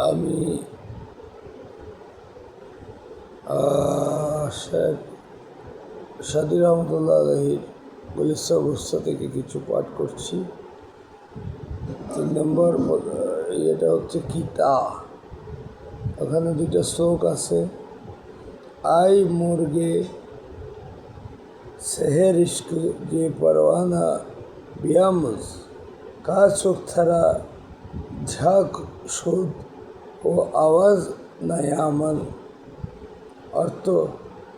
আমি শেখ সাদি রহমতুল্লাহ আলহীর গুলিস্তা বুস্তা থেকে কিছু পাঠ করছি। 3 নম্বর এটা হচ্ছে কিতা। ওখানে 2টা শ্লোক আছে। আই মুরগে সেহের ইস্ক যে পরওয়ানা বিয়ামুজ কা চোখ ছাড়া ঝাঁক সুদ ও আওয়াজ নায়ামান। অর্থ,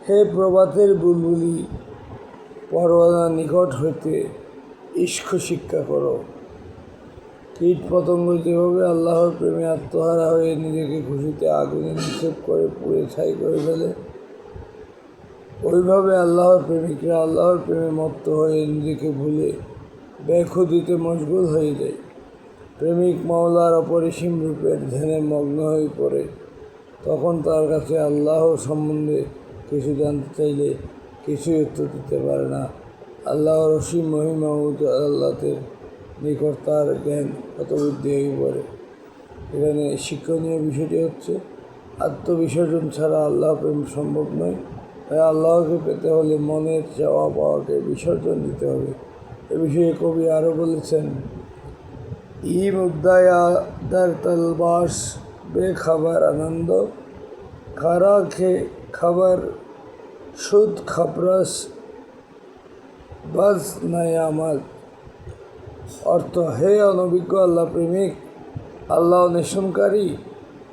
হে প্রভাতের বুলবুলি, পরওয়ানা নিকট হইতে ইস্ক শিক্ষা করো। কীট পতঙ্গ যেভাবে আল্লাহর প্রেমে আত্মহারা হয়ে নিজেকে খুশিতে আগুনে নিক্ষেপ করে পুড়ে ছাই করে ফেলে, ওইভাবে আল্লাহর প্রেমিকরা আল্লাহর প্রেমে মত্ত হয়ে নিজেকে ভুলে বেখুদিতে মশগুল হয়ে যায়। প্রেমিক মাওলার অপরিসীম রূপের ধ্যানে মগ্ন হয়ে পড়ে। তখন তার কাছে আল্লাহ সম্বন্ধে কিছু জানতে চাইলে কিছুই উত্তর দিতে পারে না। আল্লাহর অসীম মহিমা ও আল্লাহের নিকট তার জ্ঞান হতবুদ্ধি হয়ে পড়ে। এখানে শিক্ষণীয় বিষয়টি হচ্ছে, আত্মবিসর্জন ছাড়া আল্লাহ প্রেম সম্ভব নয়। তাই আল্লাহকে পেতে হলে মনের চাওয়া পাওয়াকে বিসর্জন দিতে হবে। এ বিষয়ে কবি আরও বলেছেন, ই মুগ্ধায়া দার তলবাস বেখবর আনন্দ, খারা খে খবর সুদ খবরস বাজ নায়ামত। অর্থ, হে অনভিজ্ঞ আল্লাহ প্রেমিক, আল্লাহ অন্বেষণকারী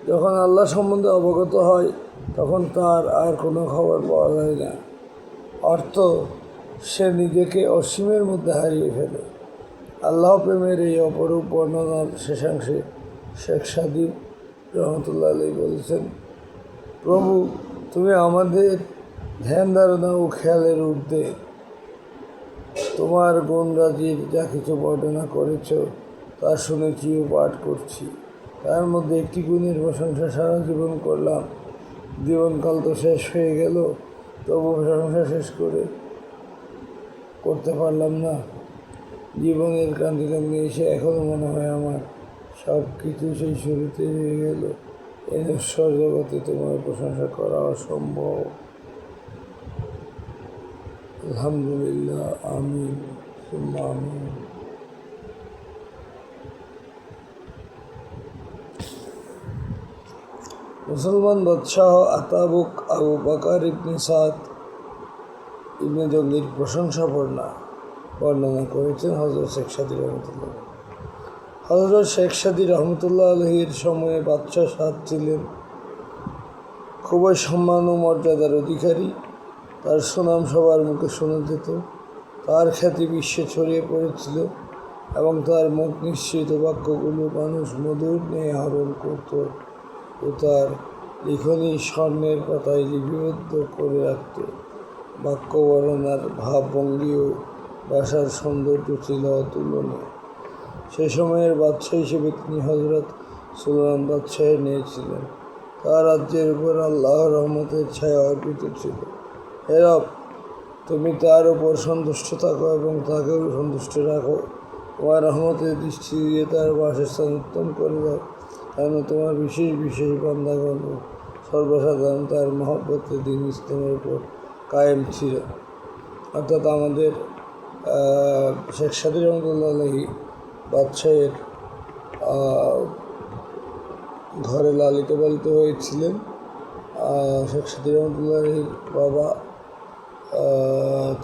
যখন আল্লাহ সম্বন্ধে অবগত হয় তখন তার আর কোনো খবর পাওয়া যায় না। অর্থ, সে নিজেকে অসীমের মধ্যে হারিয়ে ফেলে। আল্লাহ প্রেমের এই অপরূপ বর্ণনার শেষাংশে শেখ সাদি রহমতুল্লাহ আলী বলেছেন, প্রভু, তুমি আমাদের ধ্যান ধারণা ও খেয়ালের ঊর্ধ্বে। তোমার গুণরাজির যা কিছু বর্ণনা করেছ তা শুনেছি ও পাঠ করছি। তার মধ্যে একটি গুণের প্রশংসা সারা জীবন করলাম। জীবনকাল তো শেষ হয়ে গেল, তবু প্রশংসা শেষ করতে পারলাম না। জীবনের কান্তি লগ্নে এসে এখনও মনে হয় আমার সব কিছু সেই শুরুতে রয়ে গেল। এই নশ্বর জগতে তোমার প্রশংসা করা অসম্ভব। আলহামদুলিল্লাহ, আমিন সুম্মা আমিন। মুসলমান বাদশাহ আতাবুক আবু বকর ইবনে সাদ ইবনে জঙ্গির প্রশংসা বর্ণনা করেছেন হযরত শেখ সাদি রহমতুল্লাহ। হযরত শেখ সাদি রহমতুল্লাহ আলহীর সময়ে বাদশাহ সাদ ছিলেন খুবই সম্মান ও মর্যাদার অধিকারী। তার সুনাম সবার মুখে শোনা যেত। তার খ্যাতি বিশ্বে ছড়িয়ে পড়েছিল এবং তার মুখ নিঃসৃত বাক্যগুলো মানুষ মধুর নিয়ে আহরণ করত ও তার লিখনী স্বর্ণের পাতায় লিপিবদ্ধ করে রাখত। বাক্য বর্ণনার ভাবভঙ্গি ও ভাষার সৌন্দর্য ছিল অতুলনীয়। সে সময়ের বাদশাহ হিসেবে তিনি হযরত সুলাইমান বাদশাহের নিয়েছিলেন। তার রাজ্যের উপর আল্লাহর রহমতের ছায়া অর্পিত ছিল। হে রব, তুমি তার উপর সন্তুষ্ট থাকো এবং তাকেও সন্তুষ্ট রাখো। তোমার রহমতের দৃষ্টি দিয়ে তার বাসস্থান উত্তম করে দাও, কেন তোমার বিশেষ বিশেষ বান্দাগণ সর্বসাধারণ তার মহব্বতের দিন ইসলামের উপর কায়েম ছিল। অর্থাৎ আমাদের শেখ সাদি রহমতুল্লাহ আলহী বাদশাহের ঘরে লালিত পালিত হয়েছিলেন। শেখ সাদি রহমতুল্লাহ আলহীর বাবা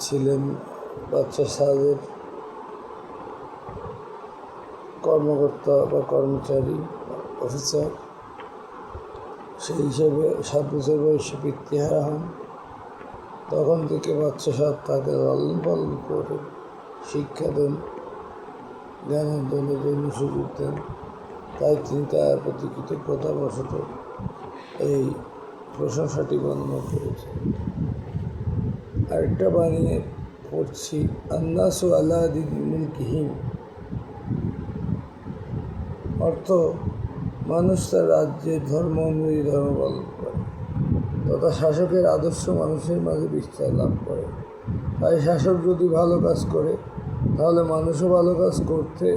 ছিলেন বাদশাহ সাদের কর্মকর্তা বা কর্মচারী অফিসার। সেই হিসেবে 7 বছর বয়সে পিতৃহারা হন। তখন থেকে বাদশাহ সাদ তাকে লালন পালন করে শিক্ষা দেন, জ্ঞান অর্জনের জন্য সুযোগ দেন। তাই তিনি তার প্রতি কৃতজ্ঞতাবশত এই প্রশংসাটি বর্ণনা করেছেন। আরেকটা বানিয়ে পড়ছি, আন্নাসু আলা দীনি মুলকিহিম। অর্থ, মানুষ তার রাজ্যের ধর্ম অনুযায়ী ধর্ম পালন করে তথা শাসকের আদর্শ মানুষের মাঝে বিস্তার লাভ করে। তাই শাসক যদি ভালো কাজ করে তাহলে মানুষও ভালো কাজ করতে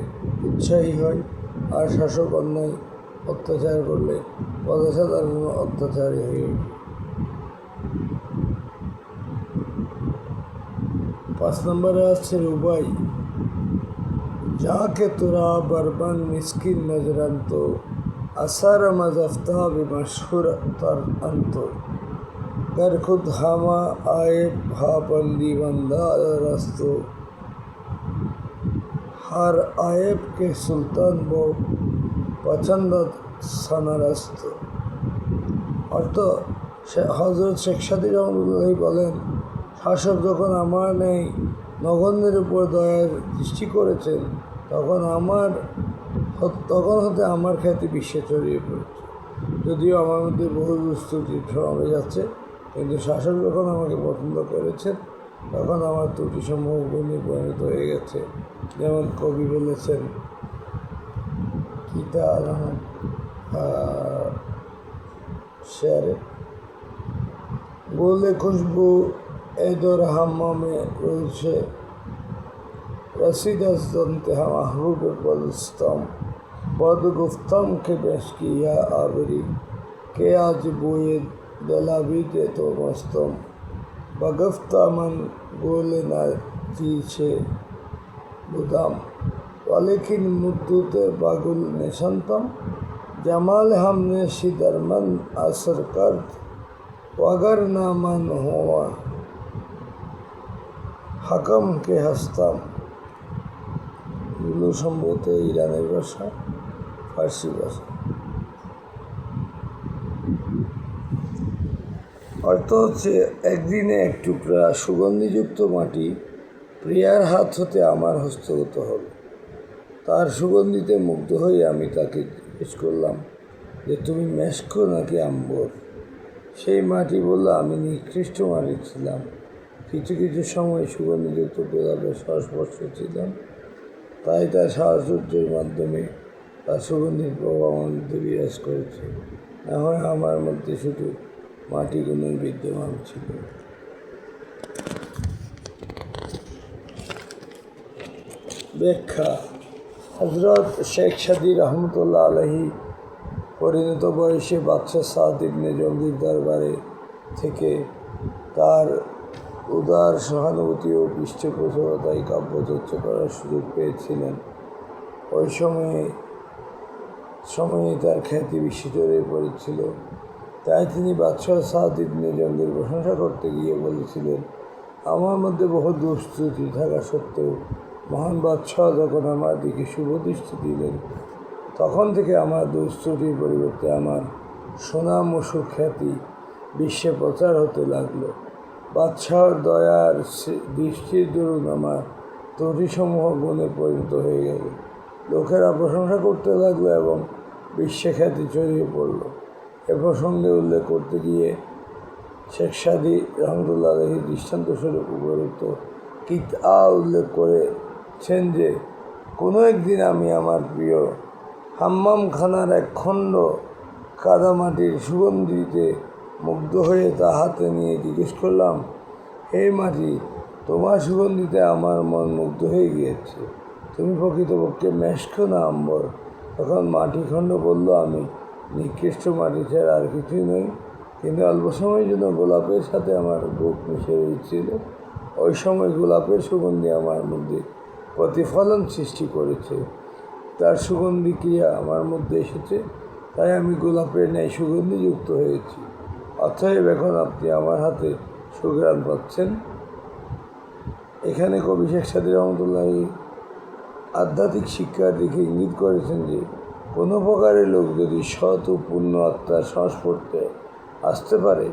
উৎসাহী হয়, আর শাসক অন্যায় অত্যাচার করলে পদসাধারণ অত্যাচারী হয়ে ওঠে। 5 নম্বরে আসছে রুবাই, যাকে তোরা বরবান মিসকিন নজরান্ত আসার মজফতা বি মশহুর তর অন্ত गर खुद हामा आए भा बंदी बंदा रस्त हर आयब के सुल्तान बो पसंद सनारस्त। অর্থ হজরত শেখ সাদী রহমতুল্লাহ বলেন, শাসক যখন আমার নেই নগণ্যের উপর দয়ার দৃষ্টি করেছেন তখন হতে আমার খ্যাতি বিশ্বে ছড়িয়ে পড়েছে। যদিও আমার মধ্যে বহু দুষ্ত্রুটি সমাবেশ আছে, কিন্তু শাসক যখন আমাকে পছন্দ করেছেন তখন আমার ত্রুটিসমূহ গুণে পরিণত হয়ে গেছে। যেমন কবি বলেছেন, কিতা শেয়ারে बोले खुशबू ए दौर हम्मा में रोज से रसीद दंत महबूब बलस्तम बद गुफ्तम के बेश किया आबरी के आज बोए दलाबी दे तो मस्तम बगफ्ता मन बोले ना चीछे बुदाम वालेकिन मुद्दते बागुल निशंतम जमाल हमने शिदरमन असर कर वगर नामन हुआ हकम के हस्ताम। এগুলো সম্ভবত ইরানের ভাষা, ফার্সি ভাষা। অর্থ হচ্ছে, একদিনে এক টুকরা সুগন্ধিযুক্ত মাটি প্রিয়ার হাত হতে আমার হস্তগত হল। তার সুগন্ধিতে মুগ্ধ হয়ে আমি তাকে জিজ্ঞেস করলাম যে, তুমি মেশকো নাকি আম্বর? সেই মাটি বলল, আমি নিকৃষ্ট মাটি ছিলাম। কিছু কিছু সময় সুগন্ধিযুক্ত গোলাপের সংস্পর্শে ছিলাম, তাই তার সাহচর্যের মাধ্যমে তার সুগন্ধির প্রভাব আমার মধ্যে বিরাজ করেছে। না হয় আমার মধ্যে শুধু মাটিগুলোই বিদ্যমান ছিল। ব্যাখ্যা: হজরত শেখ সাদী রহমতুল্লাহ আলাইহি পরিণত বয়সে বাদশাহ সাদ ইবনে জঙ্গির দরবারে থেকে তার উদার সহানুভূতি ও পৃষ্ঠপোষকতায় কাব্যচর্চা করার সুযোগ পেয়েছিলেন। ওই সময়ে তার খ্যাতি বিশ্বে ছড়িয়ে পড়েছিল। তাই তিনি বাদশাহ সাদ ইবনে জঙ্গির প্রশংসা করতে গিয়ে বলেছিলেন, আমার মধ্যে বহু দুষ্ত্রুটি থাকা সত্ত্বেও মহান বাদশাহ যখন আমার দিকে শুভ দৃষ্টি দিলেন, তখন থেকে আমার দুষ্ত্রুটির পরিবর্তে আমার সুনাম ও সুখ্যাতি বিশ্বে প্রচার হতে লাগলো। বাদশাহর দয়ার দৃষ্টির দরুন আমার ত্রুটিসমূহ গুণে পরিণত হয়ে গেল। লোকেরা প্রশংসা করতে লাগলো এবং বিশ্বে খ্যাতি ছড়িয়ে পড়ল। এ প্রসঙ্গে উল্লেখ করতে গিয়ে শেখ সাদী রহমতুল্লাহ আলাইহি দৃষ্টান্তস্বরূপ উপরোক্ত কিতআ উল্লেখ করেছেন যে, কোনো একদিন আমি আমার প্রিয় হাম্মামখানার এক খণ্ড কাদামাটির সুগন্ধিতে মুগ্ধ হয়ে তা হাতে নিয়ে জিজ্ঞেস করলাম, হে মাটি, তোমার সুগন্ধিতে আমার মন মুগ্ধ হয়ে গিয়েছে, তুমি প্রকৃতপক্ষে মেশকো না আম্বর? তখন মাটিখণ্ড বলল, আমি নিকৃষ্ট মাটি ছাড়া আর কিছুই নই, কিন্তু অল্প সময়ের জন্য গোলাপের সাথে আমার বুক মিশে রয়েছিল। ওই সময় গোলাপের সুগন্ধি আমার মধ্যে প্রতিফলন সৃষ্টি করেছে, তার সুগন্ধি ক্রিয়া আমার মধ্যে এসেছে, তাই আমি গোলাপের ন্যায় সুগন্ধিযুক্ত হয়েছি। অতএব এখন আপনি আমার হাতে সুঘ্রাণ পাচ্ছেন। এখানে কবি শেখ সাদী রহমতুল্লাহ আধ্যাত্মিক শিক্ষার দিকে ইঙ্গিত করেছেন যে, কোনো প্রকারের লোক যদি সৎ ও পূর্ণ আত্মার সংস্পর্শে আসতে পারে,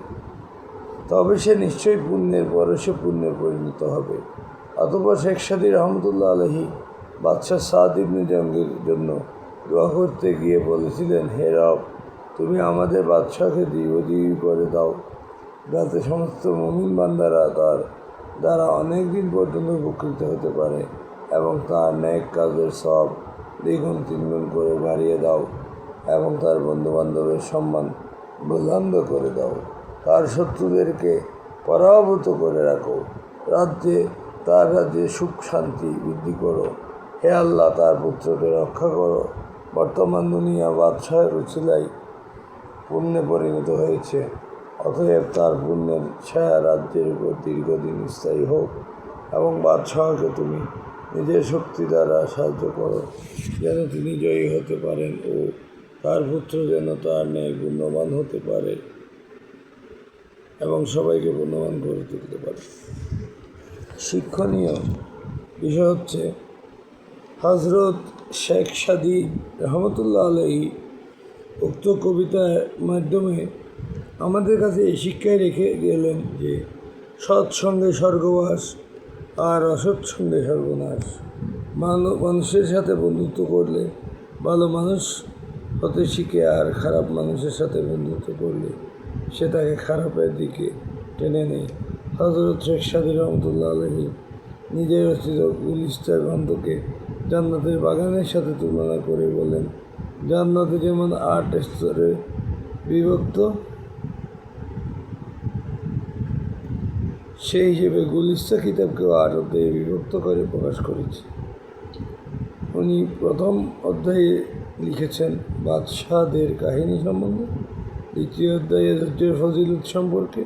তবে সে নিশ্চয়ই পুণ্যের পরশে পুণ্যে পরিণত হবে। অতঃপর শেখ সাদী রহমতুল্লাহ আলাইহি বাদশাহ সাদ ইবনে জঙ্গির জন্য দোয়া করতে গিয়ে বলেছিলেন, হে রব, তুমি আমাদের বাদশাহকে দীর্ঘজীবী করে দাও, যাতে সমস্ত মুমিন বান্দারা তার দ্বারা অনেক দিন পর্যন্ত উপকৃত হতে পারে, এবং তার নেক কাজের সব দ্বিগুণ তিনগুণ করে বাড়িয়ে দাও, এবং তার বন্ধুবান্ধবের সম্মান বুলন্দ করে দাও, তার শত্রুদেরকে পরাভূত করে রাখো, তার রাজ্যে সুখ শান্তি বৃদ্ধি করো। হে আল্লাহ, তার পুত্রকে রক্ষা করো বর্তমান দুনিয়া বাদশাহের উচিলাই পুণ্যে পরিণত হয়েছে, অতএব তার পুণ্যের ছায়া রাজ্যের উপর দীর্ঘদিন স্থায়ী হোক এবং বাদশাহকে তুমি নিজের শক্তি দ্বারা সাহায্য করো যেন তিনি জয়ী হতে পারেন ও তার পুত্র যেন তার ন্যায় পুণ্যবান হতে পারে এবং সবাইকে পুণ্যবান করে তুলতে পারে। শিক্ষণীয় বিষয় হচ্ছে হজরত শেখ সাদী রহমতুল্লাহ আলাইহি উক্ত কবিতার মাধ্যমে আমাদের কাছে এই শিক্ষায় রেখে গেলেন যে সৎসঙ্গে স্বর্গবাস আর অসৎসঙ্গে সর্বনাশ। মানুষের সাথে বন্ধুত্ব করলে ভালো মানুষ হতে শিখে, আর খারাপ মানুষের সাথে বন্ধুত্ব করলে সে তাকে খারাপের দিকে টেনে নেয়। হজরত শেখ সাদী রহমতুল্লাহ আলাইহি নিজের রচিত গুলিস্তা গ্রন্থকে জান্নাতের বাগানের সাথে তুলনা করে বলেন, জান্নাতে যেমন 8 স্তরে বিভক্ত, সেই হিসেবে গুলিস্তা কিতাবকেও 8 বিভক্ত করে প্রকাশ করেছে। উনি প্রথম অধ্যায়ে লিখেছেন বাদশাহদের কাহিনী সম্বন্ধে, দ্বিতীয় অধ্যায়ে ধৈর্যের ফজিলত সম্পর্কে,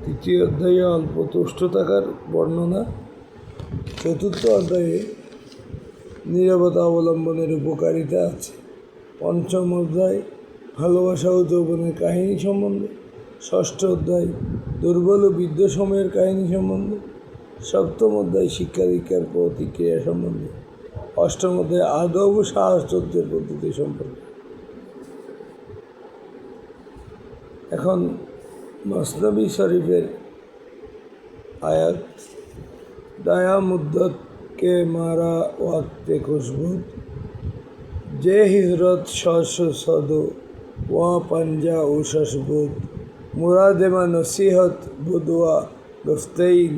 তৃতীয় অধ্যায়ে অল্প তুষ্ট থাকার বর্ণনা, চতুর্থ অধ্যায়ে নীরবতা অবলম্বনের উপকারিতা আছে, পঞ্চম অধ্যায় ভালোবাসা ও যৌবনের কাহিনী সম্বন্ধে, ষষ্ঠ অধ্যায় দুর্বল ও বৃদ্ধ সময়ের কাহিনী সম্বন্ধে, সপ্তম অধ্যায় শিক্ষা দীক্ষার প্রতিক্রিয়া সম্বন্ধে, অষ্টম অধ্যায় আদব ও সাহচর্যের পদ্ধতি সম্পর্কে। এখন মসনবী শরীফের আয়াত, দায়া মুদ্দত কে মারা ওয়াক্তে খুশবুদ, যে হিজরত সদ ওয়া পাঞ্জা ও শশবুদ, মুরাদেমা নসিহত বুদওয়া গফতেইন,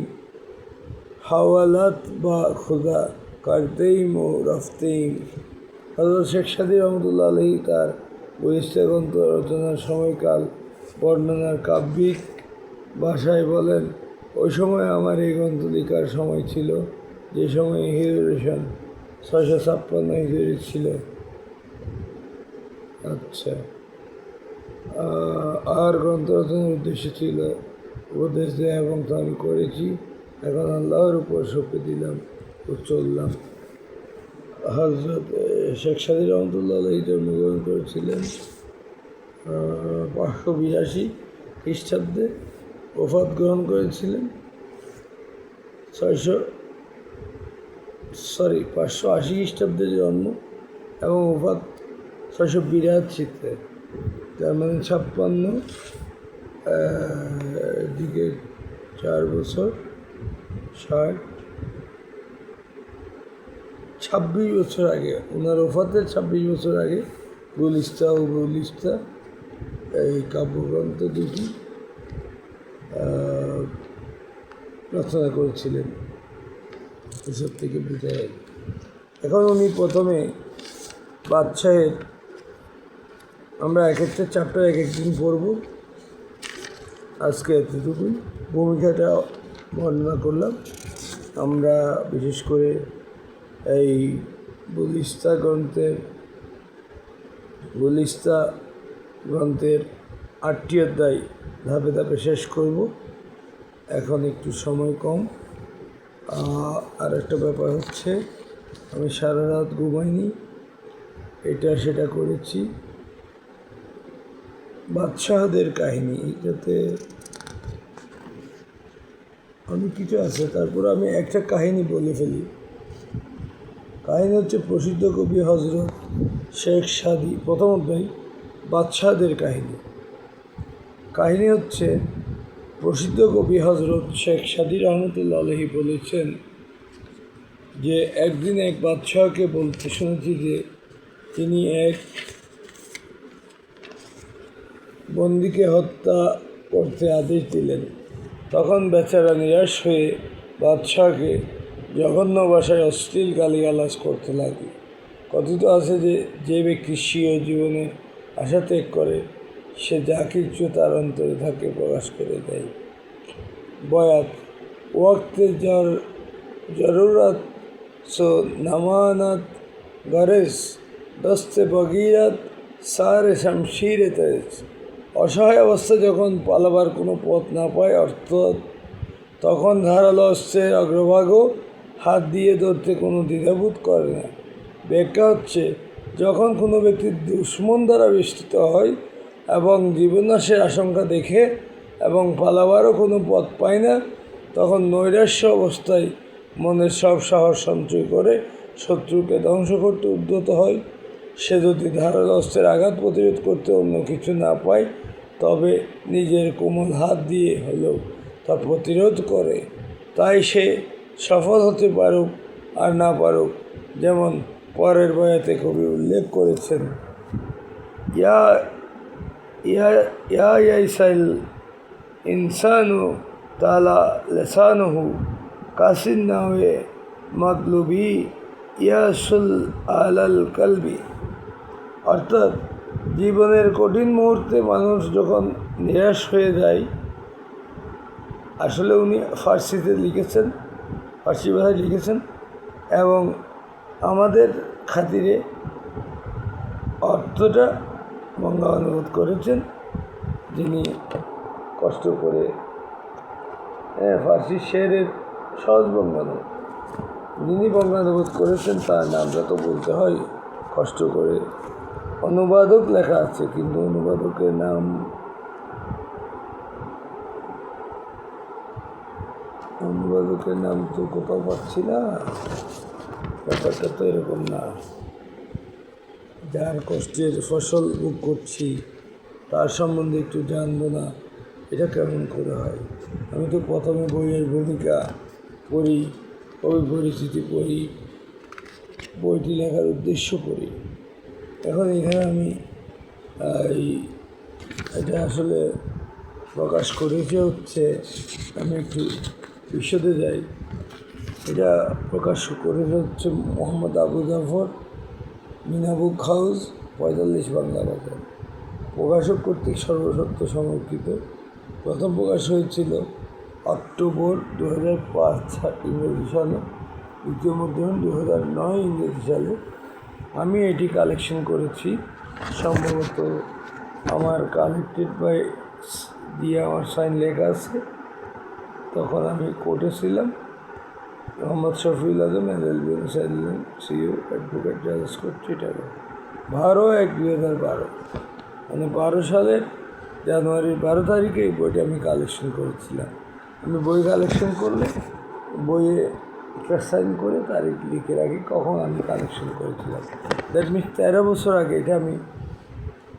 হাওয়ালাত বা খুদা কারতেইম ও রফতেইম। হযরত শেখ সাদী রহমতুল্লাহ আলাইহি তার গুলিস্তা গ্রন্থ রচনার সময়কাল বর্ণনার কাব্যিক ভাষায় বলেন, ওই সময় আমার এই গ্রন্থ লিখার সময় ছিল যে সময় হিজরি 656 হিজরি ছিল। আচ্ছা, আর গ্রন্থ রচনার উদ্দেশ্য ছিল উপদেশ দেয়া এবং তা আমি করেছি। এখন আল্লাহর উপর সঁপে দিলাম ও চললাম। হজরত শেখ সাদী রহমতুল্লাহ আলাইহি জন্মগ্রহণ করেছিলেন 582 খ্রিস্টাব্দে, ওফাত গ্রহণ করেছিলেন 580 খ্রিস্টাব্দে জন্ম এবং ওফাত 682-তে, তার মানে 56 দিকে 4 বছর 26 বছর আগে, ওনার ওফাতের 26 বছর আগে গুলিস্তা ও গুলিস্তা এই কাব্যগ্রন্থ দুটি রচনা করেছিলেন। এসব থেকে বোঝা যায়। এখন উনি প্রথমে বাদশাহের, আমরা এক একটা চ্যাপ্টার এক একদিন পড়ব, আজকে এতটুকুই ভূমিকাটা বর্ণনা করলাম। আমরা বিশেষ করে এই গুলিস্তা গ্রন্থের 8টি অধ্যায় ধাপে ধাপে শেষ করব। এখন একটু সময় কম। আর একটা ব্যাপার হচ্ছে, আমি সারা রাত ঘুমাইনি, এটা সেটা করেছি। বাদশাহদের কাহিনী, যাতে অনেক কিছু আছে, তারপর আমি একটা কাহিনী বলে ফেলি। কাহিনী হচ্ছে প্রসিদ্ধ কবি হজরত শেখ সাদী, প্রথম অধ্যায় বাদশাহদের কাহিনী। কাহিনী হচ্ছে প্রসিদ্ধ কবি হজরত শেখ সাদী রহমতুল্লাহ আলাইহি বলেছেন যে একদিন এক বাদশাহকে বলতে শুনেছি যে তিনি এক বন্দীকে হত্যা করতে আদেশ দিলেন। তখন বেচারা নিরাশ হয়ে বাদশাহকে জঘন্য ভাষায় অশ্লীল গালিগালাজ করতে লাগল। কথিত আছে যে যে ব্যক্তি স্বীয় জীবনে আশা ত্যাগ করে সে যা কিছু তার অন্তরে থাকে প্রকাশ করে দেয়। বয়াত, ওয়াক্তে জরুরত সো নামানাত গরেজ, দস্তে বগিরাত সারে শামশিরে তেজ। অসহায় অবস্থা যখন পালাবার কোনো পথ না পায়, অর্থাৎ তখন ধারালো অস্ত্রের অগ্রভাগও হাত দিয়ে ধরতে কোনো দ্বিধাবোধ করে না। ব্যাখ্যা হচ্ছে, যখন কোনো ব্যক্তি দুশ্মন দ্বারা বেষ্টিত হয় এবং জীবনাশের আশঙ্কা দেখে এবং পালাবারও কোনো পথ পায় না, তখন নৈরাশ্য অবস্থায় মনের সব সাহস সঞ্চয় করে শত্রুকে ধ্বংস করতে উদ্যত হয়। সে যদি ধারালো অস্ত্রের আঘাত প্রতিরোধ করতে অন্য কিছু না পায়, তবে নিজের কোমল হাত দিয়ে হলেও তা প্রতিরোধ করে। তাই সে সফল হতে পারুক আর না পারুক, যেমন পরের বয়াতে কবি উল্লেখ করেছেন, ইয়া ইয়া ইয়া ইয়াইসাইল ইনসানু তালা লেসানুহু কাসিন নাওয়ে মাতলুবি ইয়াসুল আলাল কালবি। অর্থাৎ জীবনের কঠিন মুহূর্তে মানুষ যখন নিরাশ হয়ে যায়, আসলে উনি ফার্সিতে লিখেছেন, ফার্সি ভাষায় লিখেছেন এবং আমাদের খাতিরে অর্থটা বঙ্গানুবাদ করেছেন, যিনি কষ্ট করে ফার্সি শেরের সহজ বঙ্গানুবাদ যিনি বঙ্গানুবাদ করেছেন তার নামটা তো বলতে হয় কষ্ট করে। অনুবাদক লেখা আছে, কিন্তু অনুবাদকের নাম তো কোথাও পাচ্ছি না। ব্যাপারটা তো এরকম না, যার কষ্টের ফসল ভোগ করছি তার সম্বন্ধে একটু জানবো না, এটা কেমন করে হয়? আমি তো প্রথমে বইয়ের ভূমিকা পড়ি, কবি পরিচিতি পড়ি, বইটি লেখার উদ্দেশ্য পড়ি। এখন এখানে আমি এটা আসলে প্রকাশ করেছে হচ্ছে, আমি একটু বিশদে যাই। এটা প্রকাশ করেছে হচ্ছে মোহাম্মদ আবু জাফর, মিনা বুক হাউস, 45 বাংলা বাজার। প্রকাশক কর্তৃক সর্বসত্য সংরক্ষিত। প্রথম প্রকাশ হয়েছিল অক্টোবর 2005 ইংরেজি সালে, দ্বিতীয় মুদ্রণ 2009 ইংরেজি সালে। আমি এটি কালেকশন করেছি, সম্ভবত আমার কালেক্টেড বাই দিয়ে আমার সাইন লেখা আছে। তখন আমি কোর্টে ছিলাম। মোহাম্মদ শফিউল আজম, LLB, সিইও, অ্যাডভোকেট, জাজ কোর্ট, চিটাগং। 12/1/2012, মানে 12 সালের জানুয়ারির 12 তারিখে এই বইটা আমি কালেকশন করেছিলাম। আমি বই কালেকশন করলে বইয়ে একটা সাইন করে তারিখ লিখে রাখি কখন আমি কালেকশন করেছিলাম। দ্যাট মিনস 13 বছর আগে। এটা আমি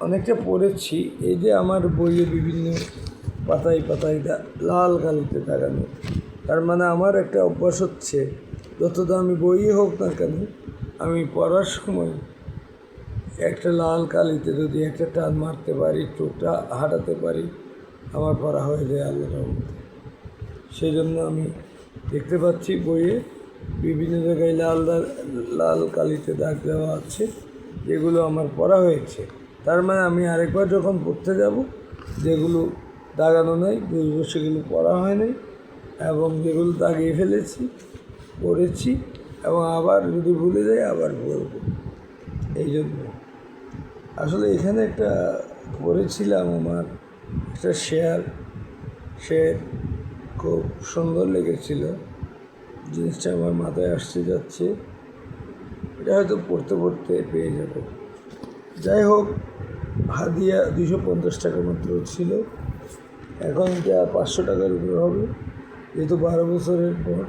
অনেকটা পড়েছি। এই যে আমার বইয়ে বিভিন্ন পাতায় পাতায় লাল কালিতে দাগানো, তার মানে আমার একটা অভ্যাস হচ্ছে, যত দামি বই হোক না কেন, আমি পড়ার সময় একটা লাল কালিতে যদি একটা টান মারতে পারি, চোখটা হাঁটাতে পারি, আমার পড়া হয়ে যায় আল্লাহর রহমতে। সেই জন্য আমি দেখতে পাচ্ছি বইয়ে বিভিন্ন জায়গায় লাল কালিতে দাগ দেওয়া আছে, যেগুলো আমার পড়া হয়েছে। তার মানে আমি আরেকবার যখন পড়তে যাব, যেগুলো দাগানো নেই বুঝবো সেগুলো পড়া হয়নি, এবং যেগুলো দাগিয়ে ফেলেছি পড়েছি, এবং আবার যদি ভুলে যাই আবার পড়ব। এই জন্য আসলে এখানে একটা পড়েছিলাম, আমার একটা শেয়ার খুব সুন্দর লেগেছিল, জিনিসটা আমার মাথায় আসতে যাচ্ছে। এটা হয়তো পড়তে পড়তে পেয়ে যাব। যাই হোক, হাদিয়া 250 টাকা মাত্র ছিল, এখন এটা 500 টাকার উপরে হবে, যেহেতু 12 বছরের পর।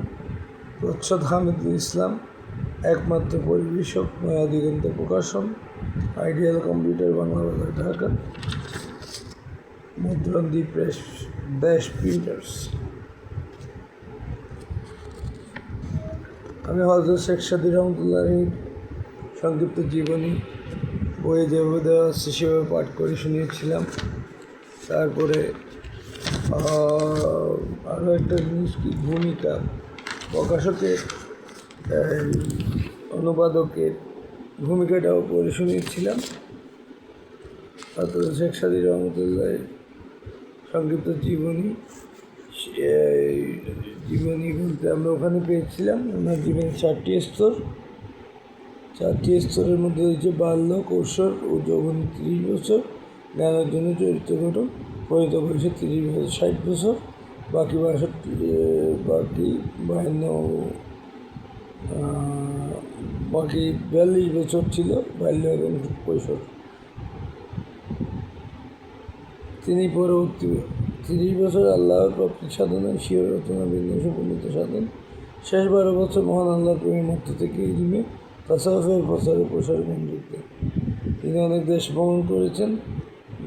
প্রচ্ছদ হামিদুল ইসলাম, একমাত্র পরিবেশক, নয়া দিগন্ত প্রকাশন, আইডিয়াল কম্পিউটার, বাংলা বাজার, ঢাকা। মুদ্রণ দ্বীপ ড্যাশ প্রিন্টার্স। আমি হযরত শেখ সাদী রহমতুল্লাহির সংক্ষিপ্ত জীবনী বইয়ে যেভাবে দেওয়া আছে সেভাবে পাঠ করে শুনিয়েছিলাম। তারপরে আরও একটা জিনিস কি, ভূমিকা, প্রকাশকের অনুবাদকের ভূমিকাটাও পড়ে শুনিয়েছিলাম। হযরত শেখ সাদী রহমতুল্লাহির সংক্ষিপ্ত জীবনী বলতে আমরা ওখানে পেয়েছিলাম ওনার জীবনের 4টি স্তর, 4টি স্তরের মধ্যে রয়েছে বাল্য, কৈশোর ও যৌবন 30 বছর, জ্ঞানের জন্য চরিত্র গঠন, পরিণত বয়সে 30 বছর 60 বছর, বাকি 42 বছর ছিল বাল্য এবং কৈশোর। তিনি পরবর্তী 30 বছর আল্লাহর প্রাপ্তি সাধনায় শিওর রচনা বিন্যাস পূর্ণতা সাধন, শেষ 12 বছর মহান আল্লাহর প্রেমের মধ্য থেকে ইলমে তাসাউফের প্রসার কেন্দ্রিতে। তিনি অনেক দেশ ভ্রমণ করেছেন।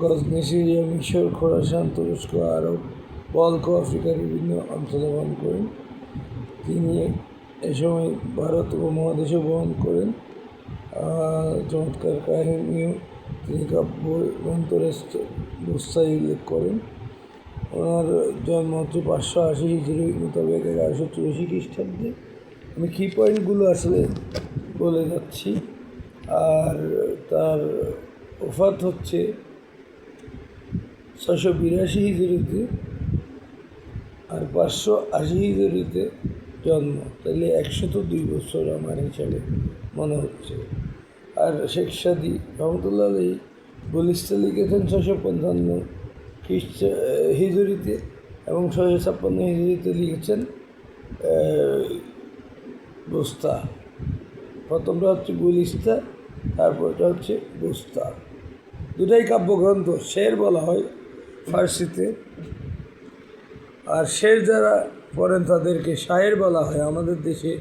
গজনি, সিরিয়া, মিশর, খোরাসান, তুরস্ক, আরব, বল্ক, আফ্রিকার বিভিন্ন অঞ্চলে ভ্রমণ করেন। তিনি এ সময় ভারত উপমহাদেশে ভ্রমণ করেন। চমৎকার কাহিনীও তিনি কাব্য গ্রন্থের বস্তায় উল্লেখ করেন। ওনার জন্ম হচ্ছে 580 হিজরি মোতাবেক 1184 খ্রিস্টাব্দে। আমি কি পয়েন্টগুলো আসলে বলে যাচ্ছি। আর তার ওফাত হচ্ছে 682 হিজরিতে, আর 580 হিজরিতে জন্ম, তাহলে 102 বছর আমার হিসাবে মনে হচ্ছে। আর শেখ সাদি রহমতুল্লাহ আলী গুলিস্তা লিখেছেন 655 হিজরিতে এবং 656 হিজরিতে লিখেছেন বস্তা। প্রথমটা হচ্ছে গুলিস্তা, তারপরটা হচ্ছে বস্তা। দুটাই কাব্যগ্রন্থ। শের বলা হয় ফার্সিতে, আর শের যারা পড়েন তাদেরকে শায়ের বলা হয়। আমাদের দেশে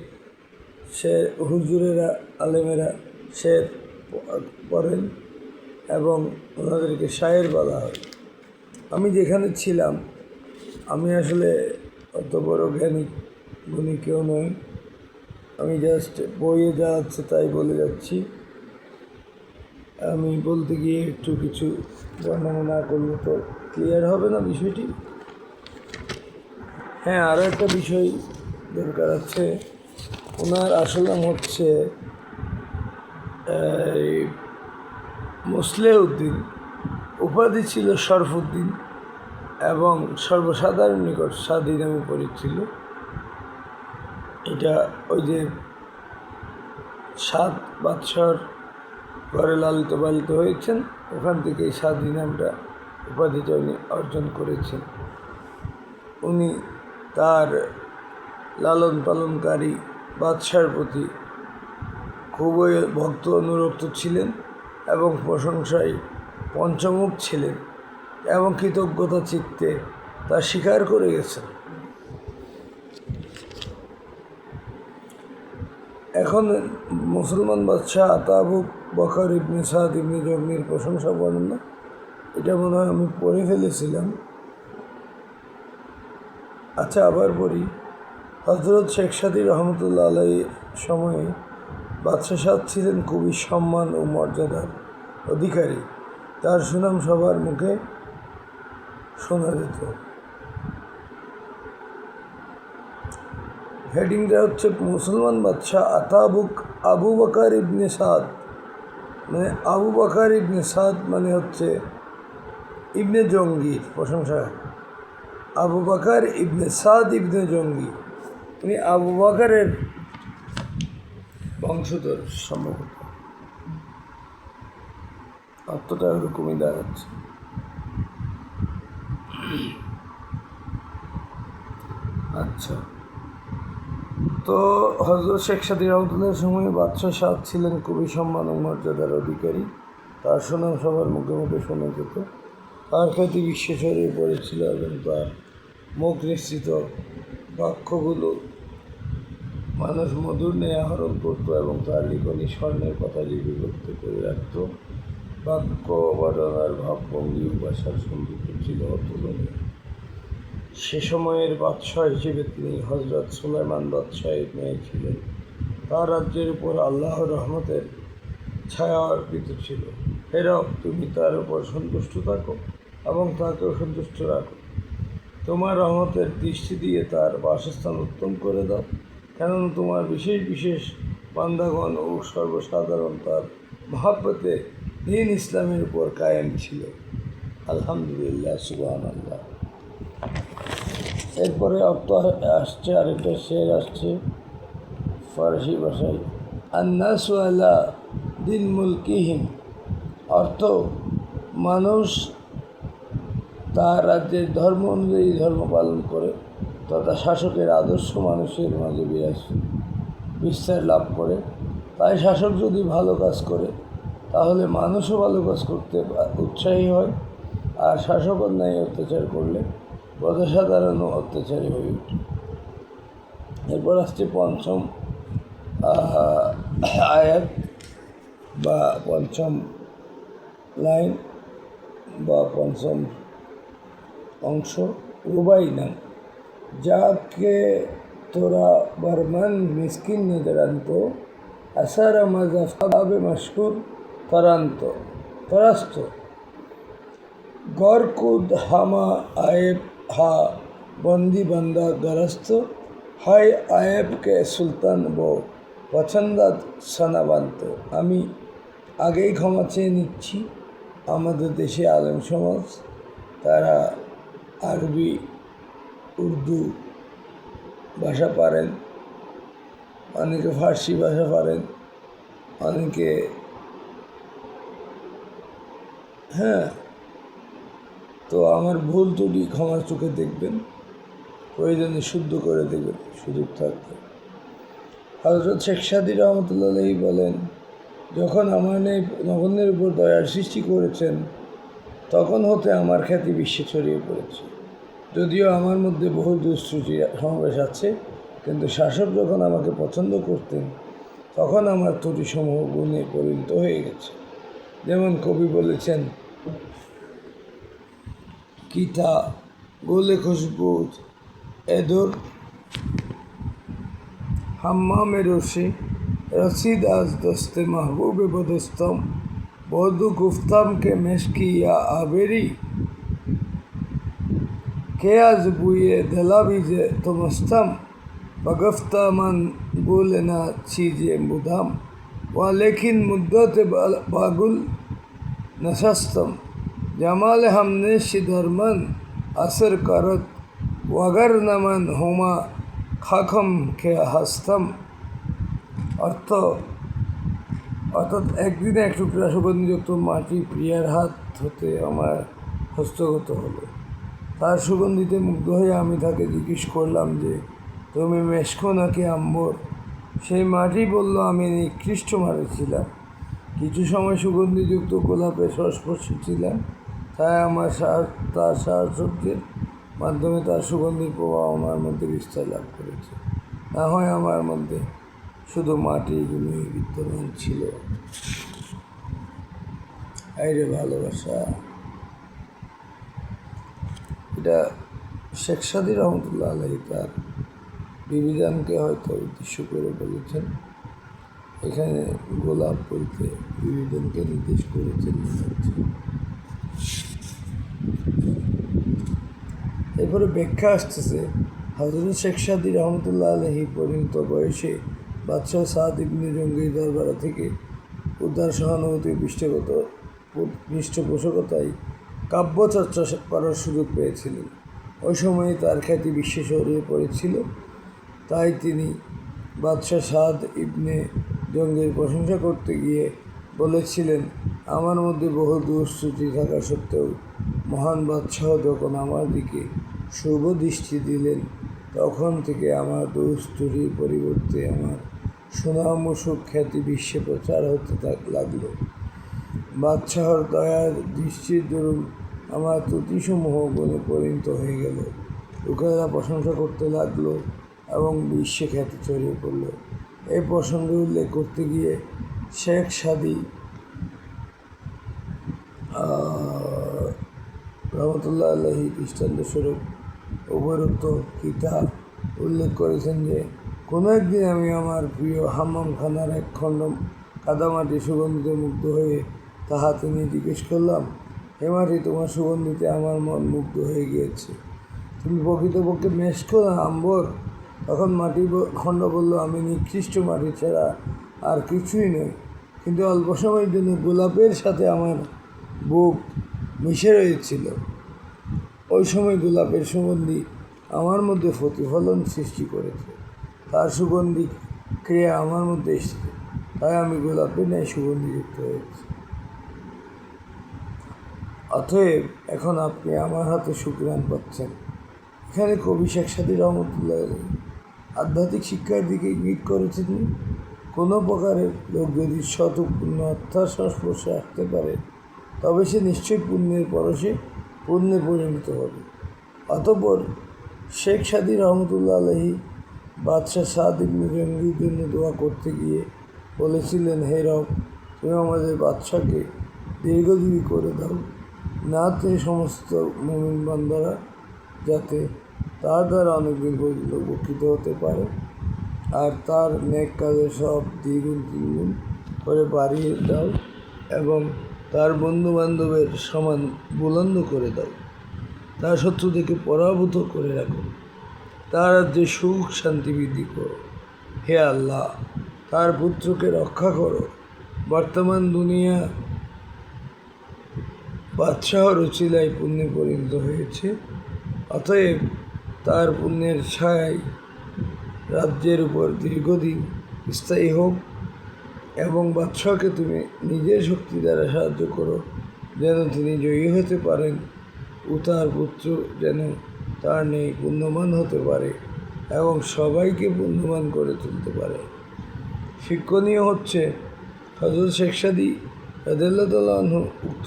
শের হুজুরেরা, আলেমেরা শের পড়েন এবং ওনাদেরকে শায়ের বলা হয়। আমি যেখানে ছিলাম, আমি আসলে অত বড় গুণী কেউ নই। আমি জাস্ট বইয়ে যা আছে তাই বলে যাচ্ছি। আমি বলতে গিয়ে একটু কিছু বর্ণনা না করলে তো ক্লিয়ার হবে না বিষয়টি। হ্যাঁ, আরও একটা বিষয় দরকার আছে। ওনার আসল নাম হচ্ছে মুসলেউদ্দিন, উপাধি ছিল শরফুদ্দিন এবং সর্বসাধারণ নিকট সাদি নামে পরিচিত। এটা ওই যে 7 বাদশাহর ঘরে লালিত পালিত হয়েছেন, ওখান থেকে সাদি নামটা, উপাধিটা উনি অর্জন করেছেন। উনি তার লালন পালনকারী বাদশার প্রতি খুবই ভক্ত অনুরক্ত ছিলেন এবং প্রশংসায় পঞ্চমুখ ছিলেন এবং কৃতজ্ঞতা চিত্তে তা স্বীকার করে গেছেন। এখন মুসলমান বাদশাহ আবু বকর ইবনে সাদ ইবনে জগনির প্রশংসা বর্ণনা, এটা মনে হয় আমি পড়ে ফেলেছিলাম। আচ্ছা, আবার পড়ি। হজরত শেখ সাদি রহমতুল্লাহ আলাইহির সময়ে বাদশাহ সাদ ছিলেন খুবই সম্মান ও মর্যাদার অধিকারী। তার সুনাম সবার মুখে শোনা যেত। হেডিংটা হচ্ছে মুসলমান বাদশাহ আবু বকর ইবনে সাদ, মানে আবু বকর ইবনে সাদ মানে হচ্ছে ইবনে জঙ্গির প্রশংসা। আবু বকর ইবনে সাদ ইবনে জঙ্গি, উনি আবু বকরের বংশধর সম্ভবত, অর্থটা ওরকমই দাঁড়াচ্ছে। আচ্ছা, তো হজরত শেখ সাদি রহমতুল্লাহর সময় বাদশাহ সাদ ছিলেন খুবই সম্মান ও মর্যাদার অধিকারী। তার সুনাম সবার মুখে মুখে শোনা যেত। তার খ্যাতি বিশ্বে ছড়িয়ে পড়েছিল এবং তার মুখ নিঃসৃত বাক্যগুলো মানুষ মধুর ন্যায় আহরণ করত এবং তার লিখনি স্বর্ণের কথা লিপিবদ্ধ করে রাখত। বাক্য অবতারণার ভাবভঙ্গি ও ভাষার সৌন্দর্য ছিল অতুলনীয়। সে সময়ের বাদশাহ হিসেবে তিনি হজরত সুলাইমান বাদশাহের মেয়ে ছিলেন। তার রাজ্যের উপর আল্লাহর রহমতের ছায়া অর্পিত ছিল। হে রব, তুমি তার উপর সন্তুষ্ট থাকো এবং তাকেও সন্তুষ্ট রাখো। তোমার রহমতের দৃষ্টি দিয়ে তার বাসস্থান উত্তম করে দাও, কেননা তোমার বিশেষ বিশেষ বান্দাগণ ও সর্বসাধারণ তার মহাব্বতে দ্বীন ইসলামের উপর কায়েম ছিল। আলহামদুলিল্লাহ, সুবহানাল্লাহ। এরপরে অর্থ আসছে, আরেকটা শের আসছে ফারসি ভাষায়। আন্নাসু আলা দিন মুলকিহিম, অর্থ মানুষ তার রাজ্যের ধর্ম অনুযায়ী ধর্ম পালন করে তথা শাসকের আদর্শ মানুষের মাঝে বিস্তার লাভ করে। তাই শাসক যদি ভালো কাজ করে তাহলে মানুষও ভালো কাজ করতে উৎসাহী হয়, আর শাসক অন্যায় অত্যাচার করলে প্রজাসাধারণও অত্যাচারী হয়ে ওঠে। এরপর আসছে পঞ্চম আয়াত বা পঞ্চম লাইন বা পঞ্চম অংশ। রুবাইনা, যাকে তোরা বর্মান মিসকিন নজরান্ত আসার মাজাফাবে মশকুর তরাস্ত गौर कुद हामा आयब हा बंदी बंदा गरस्त हाय आयब के सुल्तान बो পছন্দাত সানাবান্ত। আমি আগেই ক্ষমা চেয়ে নিচ্ছি। আমাদের দেশে আলেম সমাজ তারা আরবি উর্দু ভাষা পারেন, অনেকে ফার্সি ভাষা পারেন, অনেকে তো আমার ভুল ত্রুটি ক্ষমার চোখে দেখবেন, প্রয়োজনে শুদ্ধ করে দেবেন সুযোগ থাকবে। হযরত শেখ সাদী রহমতুল্লাহ আলাইহি বলেন, যখন আমার নগণ্যের উপর দয়ার সৃষ্টি করেছেন তখন হতে আমার খ্যাতি বিশ্বে ছড়িয়ে পড়েছে। যদিও আমার মধ্যে বহু দুষ্ত্রুটি সমাবেশ আছে, কিন্তু শাসক যখন আমাকে পছন্দ করতেন তখন আমার ত্রুটিসমূহ গুণে পরিণত হয়ে গেছে। যেমন কবি বলেছেন, কিতা গোলে খুশবুজ এদর হাম্মামে রশি রসিদ আজ দস্তে মাহবুবে বদস্তম বদু গুফতাম কে মেশকি ইয়া আবেরি কে আজ বুয়ে দলাবিজে তোমস্তম বগফতা মান গোলে না চিজে মুদাম ওয়া লেকিন মুদ্দতে বাগুল নশস্তম জামাল হামনে শিধর্মন আসর করত ওয়াগর নমন হোমা খাখম খে হস্তম। অর্থাৎ একদিনে এক টুকরা সুগন্ধিযুক্ত মাটি প্রিয়ার হাত হতে আমার হস্তগত হলো। তার সুগন্ধিতে মুগ্ধ হয়ে আমি তাকে জিজ্ঞেস করলাম যে, তুমি মেশকো নাকি আম্বর? সেই মাটি বলল, আমি নিকৃষ্ট মাটিছিলাম। কিছু সময় সুগন্ধিযুক্ত গোলাপের সংস্পর্শে ছিলাম, তাই আমার তার সাহচর্যের মাধ্যমে তার সুগন্ধির প্রভাব আমার মধ্যে বিস্তার লাভ করেছে। না হয় আমার মধ্যে শুধু মাটিগুলোই বিদ্যমান ছিল। আইরে ভালোবাসা, এটা শেখ সাদী রহমতুল্লাহ আলাইহি তার বিবিধানকে হয়তো উদ্দেশ্য করে বলেছেন। এখানে গোলাপ বলতে বিবিধানকে নির্দেশ করেছেন। এরপরে ব্যাখ্যা আসতেছে, হযরত শেখ সাদী রহমতুল্লাহ আলাইহি পরিণত বয়সে বাদশাহ সাদ ইবনে জঙ্গির দরবার থেকে উদার সহানুভূতি পৃষ্ঠপোষকতায় কাব্য চর্চা করার সুযোগ পেয়েছিলেন। ওই সময়ে তার খ্যাতি বিশ্বে ছড়িয়ে পড়েছিল। তাই তিনি বাদশাহ সাদ ইবনে জঙ্গির প্রশংসা করতে গিয়ে বলেছিলেন, আমার মধ্যে বহু দুষ্ত্রুটি থাকা সত্ত্বেও মহান বাদশাহ যখন আমার দিকে শুভ দৃষ্টি দিলেন তখন থেকে আমার দুষ্ত্রুটির পরিবর্তে আমার সুনাম ও সুখ্যাতি বিশ্বে প্রচার হতে লাগলো। বাদশাহর দয়ার দৃষ্টির দরুন আমার ত্রুটিসমূহ গুণে পরিণত হয়ে গেল। লোকেরা প্রশংসা করতে লাগলো এবং বিশ্বে খ্যাতি ছড়িয়ে পড়ল। এই প্রসঙ্গে উল্লেখ করতে গিয়ে শেখ সাদী রহমতুল্লাহ আলাইহি দৃষ্টান্তস্বরূপ উপরোক্ত কিতাব উল্লেখ করেছেন যে, কোনো একদিন আমি আমার প্রিয় হাম্মামখানার এক খণ্ড কাদামাটি সুগন্ধিতে মুগ্ধ হয়ে তা হাতে নিয়ে জিজ্ঞেস করলাম, হে মাটি, তোমার সুগন্ধিতে আমার মন মুগ্ধ হয়ে গিয়েছে, তুমি প্রকৃতপক্ষে মেশকো না আম্বর? তখন মাটির খণ্ড বলল, আমি নিকৃষ্ট মাটি ছাড়া আর কিছুই নই, কিন্তু অল্প সময়ের জন্য গোলাপের সাথে আমার বুক মিশে রয়েছিল। ওই সময় গোলাপের সুগন্ধি আমার মধ্যে প্রতিফলন সৃষ্টি করেছে, তার সুগন্ধি ক্রিয়া আমার মধ্যে এসেছে। তাই আমি গোলাপের ন্যায় সুগন্ধিযুক্ত হয়েছি। অতএব এখন আপনি আমার হাতে সুগ্রাণ পাচ্ছেন। এখানে কবি শেখ সাদী রহমতুল্লাহ আধ্যাত্মিক শিক্ষার দিকে ইঙ্গিত করেছেন। কোনো প্রকারের লোক যদি শত পুণ্য অর্থাৎ সংস্পর্শে আসতে পারে, তবে সে নিশ্চয়ই পুণ্যের পরশে পুণ্যে পরিণত হবে। অতঃপর শেখ সাদী রহমতুল্লাহ আলাইহি বাদশাহ সাদ ইবনে জঙ্গির জন্য দোয়া করতে গিয়ে বলেছিলেন, হে রব, তুমি আমাদের বাদশাকে দীর্ঘজীবী করে দাও, না তে সমস্ত মুমিন বান্দারা যাতে তার দ্বারা অনেকদিন পর্যন্ত উপকৃত হতে পারে, আর তার নেক কাজে সব দ্বিগুণ তিনগুণ করে বাড়িয়ে দাও এবং তার বন্ধুবান্ধবের সমান বুলন্দ করে দাও, তার শত্রুদেরকে পরাভূত করে রাখো, তার রাজ্যে সুখ শান্তি বৃদ্ধি করো। হে আল্লাহ, তার পুত্রকে রক্ষা করো। বর্তমান দুনিয়া বাদশাহ রচিলায় পুণ্যে পরিণত হয়েছে, অতএব তার পুণ্যের ছায়ায় রাজ্যের উপর দীর্ঘদিন স্থায়ী হোক এবং বাদশাহকে তুমি নিজের শক্তি দ্বারা সাহায্য করো, যেন তিনি জয়ী হতে পারেন ও তার পুত্র যেন তার নেই পুণ্যবান হতে পারে এবং সবাইকে পুণ্যবান করে তুলতে পারে। শিক্ষণীয় হচ্ছে, হযরত শেখ সাদী রাদিয়াল্লাহু তাআলা আনহু উক্ত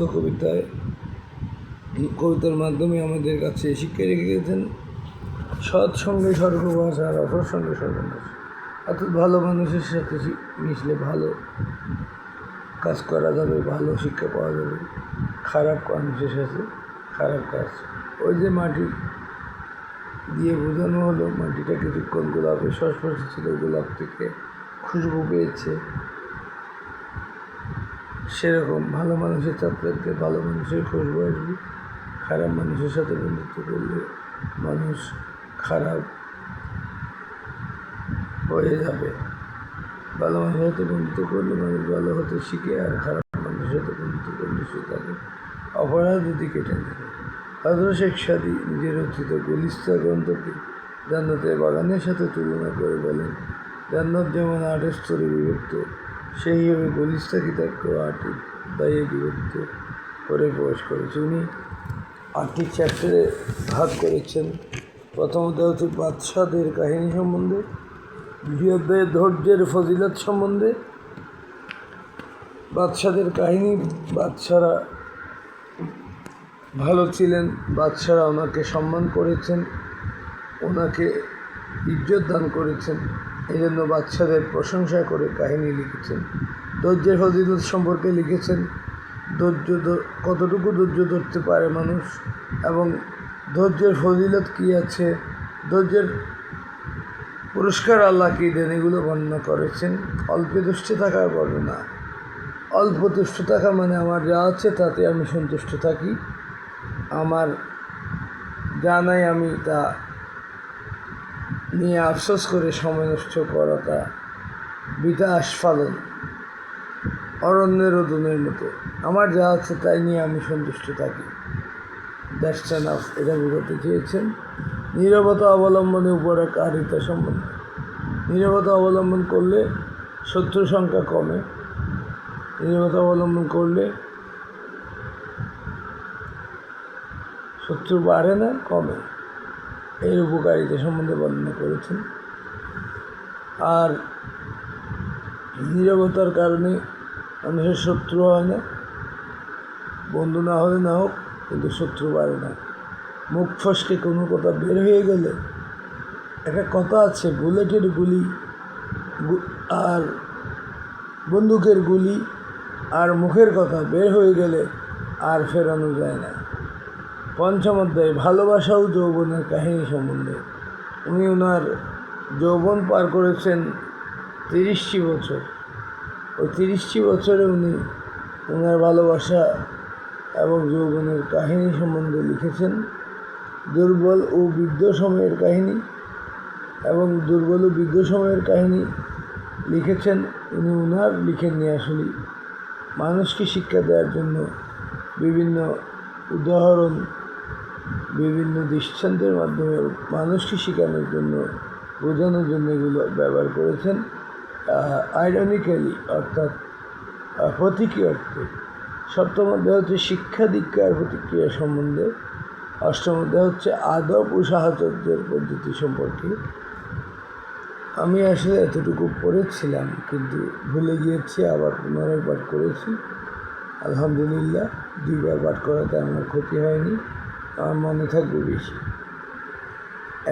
কবিতার মাধ্যমে আমাদের কাছে শিক্ষা রেখে গেছেন, সৎসঙ্গে স্বর্গবাস আর অসৎসঙ্গে সর্বনাশ। অর্থাৎ ভালো মানুষের সাথে মিশলে ভালো কাজ করা যাবে, ভালো শিক্ষা পাওয়া যাবে, খারাপ মানুষের সাথে খারাপ কাজ। ওই যে মাটি দিয়ে বোঝানো হলো, মাটিটা কিছুক্ষণ গোলাপের সংস্পর্শে ছিল, গোলাপ থেকে খুশবু পেয়েছে, সেরকম ভালো মানুষের চাপড়াতে ভালো মানুষের খুশবু আসবে। খারাপ মানুষের সাথে বন্ধুত্ব করলে মানুষ খারাপ হয়ে যাবে। ভালো মানুষের সাথে বন্ধুত্ব করলে মানুষ ভালো হতে শিখে, আর খারাপ মানুষের সাথে বন্ধুত্ব করলে সে তাদের অপরাধের দিকে টেনে দেয়। হযরত শেখ সাদী নিজের রচিত গুলিস্তা গ্রন্থকে জান্নাতের বাগানের সাথে তুলনা করে বলেন, জান্নাত যেমন 8 স্তরে বিভক্ত, সেইভাবে গুলিস্তা কিতাবকেও 8টি অধ্যায়ে বিভক্ত করে প্রকাশ করেছে। উনি 8টি চ্যাপ্টারে ভাগ করেছেন। প্রথম অধ্যায় হচ্ছে বাদশাহদের কাহিনী সম্বন্ধে, দ্বিতীয় অধ্যায়ে ধৈর্যের ফজিলত সম্বন্ধে, বাদশাহদের কাহিনী, বাদশাহরা ভালো ছিলেন, বাদশাহরা ওনাকে সম্মান করেছেন, ওনাকে ইজ্জত দান করেছেন, এই জন্য বাদশাহদের প্রশংসা করে কাহিনী লিখেছেন। ধৈর্যের ফজিলত সম্পর্কে লিখেছেন, কতটুকু ধৈর্য ধরতে পারে মানুষ এবং ধৈর্যের ফজিলত কী আছে, ধৈর্যের পুরস্কার আল্লাহ কী দেন, এগুলো বর্ণনা করেছেন। অল্পে তুষ্ট থাকার বর্ণনা, অল্প তুষ্ট থাকা মানে আমার যা আছে তাতে আমি সন্তুষ্ট থাকি, আমার যা নাই আমি তা নিয়ে আফসোস করে সময় নষ্ট করাটা বৃথা আস্ফালন, অরণ্যের রোদনের মতো। আমার যা আছে তাই নিয়ে আমি সন্তুষ্ট থাকি, দ্যাটস এনাফ, এটা বোঝাতে চেয়েছেন। নীরবতা অবলম্বনের উপকারিতা সম্বন্ধে, নীরবতা অবলম্বন করলে শত্রু সংখ্যা কমে, নীরবতা অবলম্বন করলে শত্রু বাড়ে না, কমে, এর উপকারিতা সম্বন্ধে বর্ণনা করেছেন। আর নীরবতার কারণে মানুষের শত্রু হয় না, বন্ধু না হলে না হোক, কিন্তু শত্রু বাড়ে না। মুখ ফসকে কোনো কথা বের হয়ে গেলে, একটা কথা আছে, বুলেটের গুলি আর বন্দুকের গুলি আর মুখের কথা বের হয়ে গেলে আর ফেরানো যায় না। পঞ্চম অধ্যায় ভালোবাসা ও যৌবনের কাহিনী সম্বন্ধে, উনি ওনার যৌবন পার করেছেন 30টি বছর। ওই 30টি বছরে উনি ওনার ভালোবাসা এবং যৌবনের কাহিনী সম্বন্ধে লিখেছেন। দুর্বল ও বৃদ্ধ সময়ের কাহিনী এবং দুর্বল ও বৃদ্ধ সময়ের কাহিনী লিখেছেন। উনি ওনার লিখেননি, আসলে মানুষকে শিক্ষা দেওয়ার জন্য বিভিন্ন উদাহরণ, বিভিন্ন দৃষ্টান্তের মাধ্যমে মানুষকে শেখানোর জন্য, বোঝানোর জন্য এগুলো ব্যবহার করেছেন। আইরনিক্যালি অর্থাৎ প্রতীকী অর্থে। সপ্তম অধ্যায় হচ্ছে শিক্ষা দীক্ষার প্রতিক্রিয়া সম্বন্ধে। অষ্টম অধ্যায় হচ্ছে আদব ও সাহচর্যের পদ্ধতি সম্পর্কে। আমি আসলে এতটুকু পড়েছিলাম কিন্তু ভুলে গিয়েছি, আবার পুনরায় পাঠ করেছি। আলহামদুলিল্লাহ, 2বার পাঠ করাতে আমার ক্ষতি হয়নি, আমার মনে থাকবে বেশি।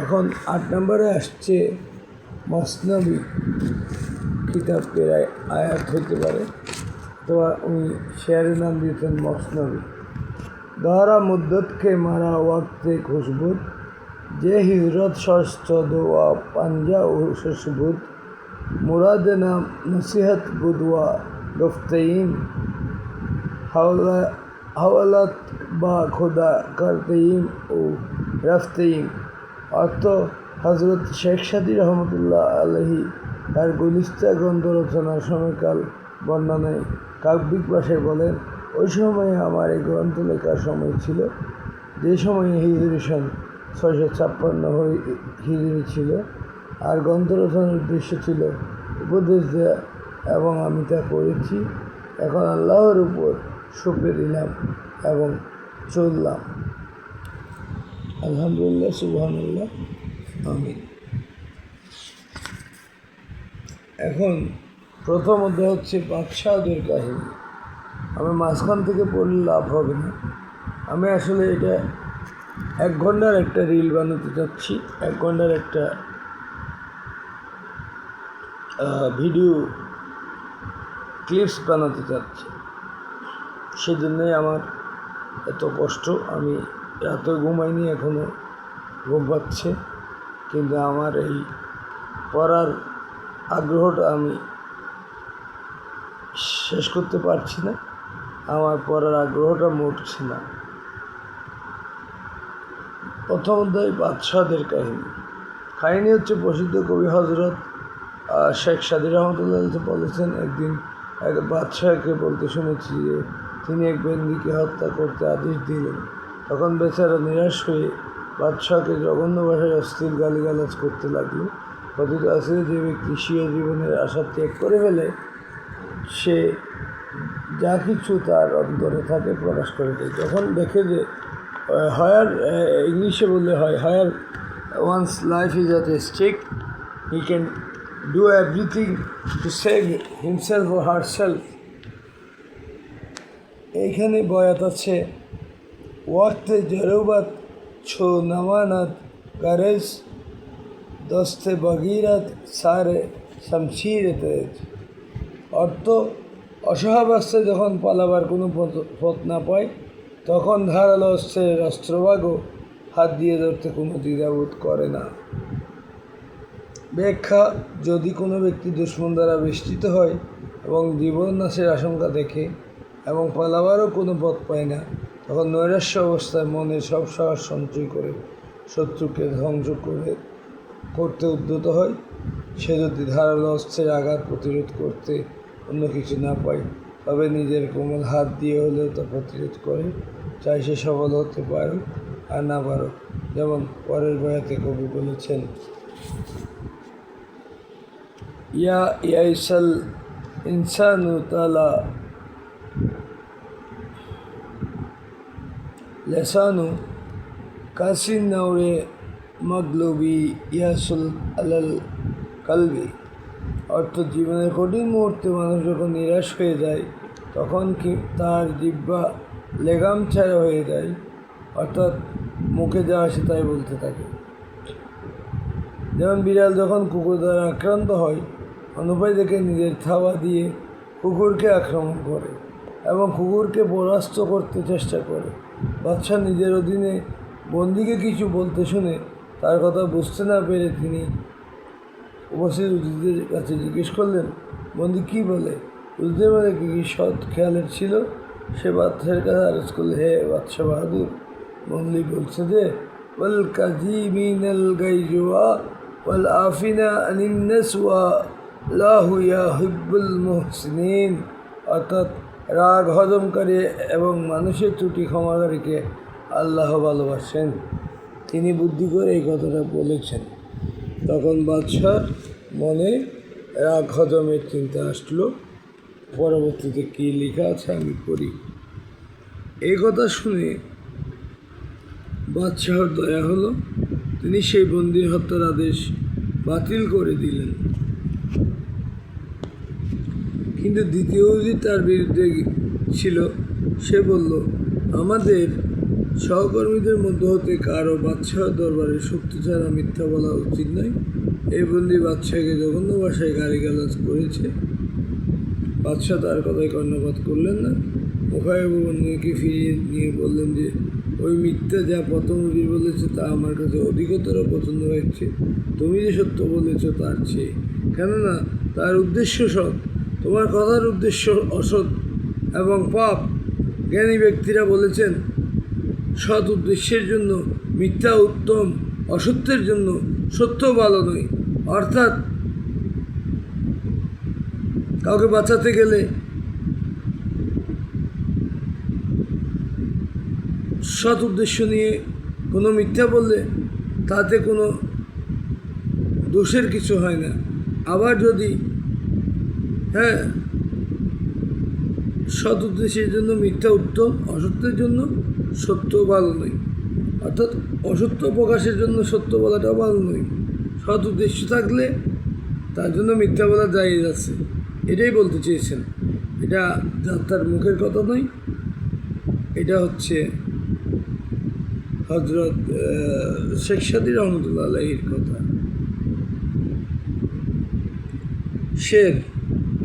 এখন 8 নম্বরে আসছে মসনবী কিতাবের আয়াত হতে পারে, তো উনি শেয়ারের নাম দিয়েছেন মসনবী। দহরা মুদ্দত के मारा वक्त खुशबुद जे हिजरत शस्त दुआ पंजा शशबुद मुराद नाम नसीहत बुदवा गफ्तईम हवालत बा खुदा करतईम ও রফতईम। অর্থ হজরত শেখ সাদী রহমতুল্লাহ আলহী তার গুলিস্তা গ্রন্থ রচনার সময়কাল বর্ণনায় কাব্যিক ভাষায় বলেন, ওই সময়ে আমার এই গ্রন্থ লেখার সময় ছিল, যে সময়ে হিজরি সন 656 হিজরি ছিল, আর গ্রন্থ রচনার উদ্দেশ্য ছিল উপদেশ দেয়া, এবং আমি তা করেছি। এখন আল্লাহর উপর সঁপে দিলাম এবং চললাম। আলহামদুলিল্লাহ, সুবহানাল্লাহ, আমিন। এখন প্রথম অধ্যায় হচ্ছে বাদশাহদের কাহিনী। আমি মাঝখান থেকে পড়লে লাভ হবে না। আমি আসলে এটা 1 ঘন্টার একটা রিল বানাতে চাচ্ছি, 1 ঘন্টার একটা ভিডিও ক্লিপস বানাতে চাচ্ছি। সেজন্যই আমার এত কষ্ট। আমি রাতে ঘুমাইনি, এখনও ঘুম পাচ্ছে, কিন্তু আমার এই পড়ার আগ্রহটা আমি শেষ করতে পারছি না। আমার পড়ার আগ্রহটা মরছে না। প্রথম অধ্যায় বাদশাহদের কাহিনী হচ্ছে প্রসিদ্ধ কবি হজরত শেখ সাদী রহমতুল্লাহ বলেছেন, একদিন এক বাদশাহকে বলতে শুনেছি যে তিনি এক বন্দীকে হত্যা করতে আদেশ দিলেন। তখন বেচারা নিরাশ হয়ে বাদশাহকে জঘন্য ভাষায় অশ্লীল গালিগালাজ করতে লাগলো। কথিত আছে যে ব্যক্তি স্বীয় জীবনের আশা ত্যাগ করে ফেলে, সে যা কিছু তার অন্তরে থাকে প্রকাশ করে দেয়। যখন দেখে যে ইংলিশে বললে হয়, higher one's life is at stake, he can do everything to save himself ও হারসেলফ। এইখানে বয়াত আছে, ওয়াক্তে জরুবত ছো নমানত গরজ দস্তে বগিরত সারে শমশির তেজ। অর্থ, অসহাবস্থায় যখন পালাবার কোনো পথ না পায়, তখন ধারালো অস্ত্রের অস্ত্রভাগও হাত দিয়ে ধরতে কোনো দ্বিধাবোধ করে না। ব্যাখ্যা, যদি কোনো ব্যক্তি দুশমন দ্বারা বেষ্টিত হয় এবং জীবন নাশের আশঙ্কা দেখে এবং পালাবারও কোনো পথ পায় না, তখন নৈরাশ্য অবস্থায় মনে সব সাহস সঞ্চয় করে শত্রুকে ধ্বংস করতে উদ্যত হয়। সে যদি ধারালো অস্ত্রের আঘাত প্রতিরোধ করতে অন্য কিছু না পায়, তবে নিজের কোমল হাত দিয়ে হলেও তা প্রতিরোধ করে, চাই সে সফল হতে পারো আর না পারো। যেমন পরের বয়াতে কবি বলেছেন, ইয়া ইয়াইসাল ইনসানু তালা লেসানু কাসিন নৌরে মগলুবি ইয়াসুল আলাল কালবি। অর্থ, জীবনের কঠিন মুহূর্তে মানুষ যখন নিরাশ হয়ে যায়, তখন কি তার জিহ্বা লেগাম ছাড়া হয়ে যায়, অর্থাৎ মুখে যা আসে তাই বলতে থাকে। যেমন বিড়াল যখন কুকুর দ্বারা আক্রান্ত হয়, অনুপায় দেখে নিজের থাবা দিয়ে কুকুরকে আক্রমণ করে এবং কুকুরকে পরাস্ত করতে চেষ্টা করে। বাদশাহ নিজের অধীনে বন্দীকে কিছু বলতে শুনে তার কথা বুঝতে না পেরে তিনি উপস্থিত অতিথিদের কাছে জিজ্ঞেস করলেন, বন্দী কী বলে? বুঝতে পারে কি সৎ খেয়ালের ছিল? সে বাদশাহের কাছে আরজ করলে, হে বাদশাহ বাহাদুর, বন্দী বলছে যে ওয়াল কাজিমিনাল গাইজওয়া ওয়াল আফিনা আনিন নাসওয়া লাহু ইউহিব্বুল মুহসিনিন। অর্থাৎ, রাগ হজমকারী এবং মানুষের ত্রুটি ক্ষমাকারীকে আল্লাহ ভালোবাসেন। তিনি বুদ্ধি করে এই কথাটা বলেছেন। তখন বাদশার মনে রাগ হজমের চিন্তা আসলো। পরবর্তীতে কী লেখা আছে আমি পড়ি। এই কথা শুনে বাদশাহর দয়া হলো, তিনি সেই বন্দির হত্যার আদেশ বাতিল করে দিলেন। কিন্তু দ্বিতীয় উজির তার বিরুদ্ধে ছিল। সে বলল, আমাদের সহকর্মীদের মধ্য হতে কারো বাদশাহ দরবারে শক্তি ছাড়া মিথ্যা বলা উচিত নয়। এই বন্দি বাদশাহকে জঘন্য ভাষায় গালিগালাজ করেছে। বাদশাহ তার কথায় কর্ণপাত করলেন না। মুখায়ব বন্দিকে ফিরিয়ে নিয়ে বললেন যে, ওই মিথ্যা যা প্রথম উজির বলেছে তা আমার কাছে অধিকতর পছন্দ হয়েছে তুমি যে সত্য বলেছ তার চেয়ে, কেননা তার উদ্দেশ্য সৎ। তোমার কথার উদ্দেশ্য অসৎ এবং পাপ। জ্ঞানী ব্যক্তিরা বলেছেন, সৎ উদ্দেশ্যের জন্য মিথ্যা উত্তম, অসত্যের জন্য সত্য ভালো নয়। অর্থাৎ কাউকে বাঁচাতে গেলে সৎ উদ্দেশ্য নিয়ে কোনো মিথ্যা বললে তাতে কোনো দোষের কিছু হয় না। আবার যদি সৎ উদ্দেশ্যের জন্য মিথ্যা উত্তম, অসত্যের জন্য সত্য ভালো নয়। অর্থাৎ অসত্য প্রকাশের জন্য সত্য বলাটাও ভালো নয়। সৎ উদ্দেশ্য থাকলে তার জন্য মিথ্যা বলা জায়েজ আছে, এটাই বলতে চেয়েছেন। এটা তার মুখের কথা নয়, এটা হচ্ছে হজরত শেখ সাদী রহমতুল্লাহ আলাইহির কথা। শের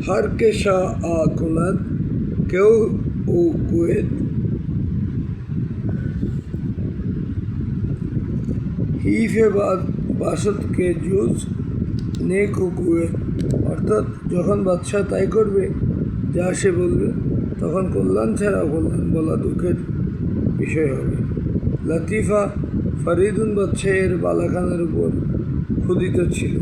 हर के शाह आ कुनद क्यों ओ कुएत হিফে বাসত কে জুজ নেক কুয়েত। অর্থাৎ যখন বাদশাহ তাই করবে যা সে বলবে, তখন কল্যাণ ছাড়া কল্যাণ বলা দুঃখের বিষয় হবে। লতিফা ফরিদুন বাদশাহের বালাখানের উপর ক্ষুদিত ছিল।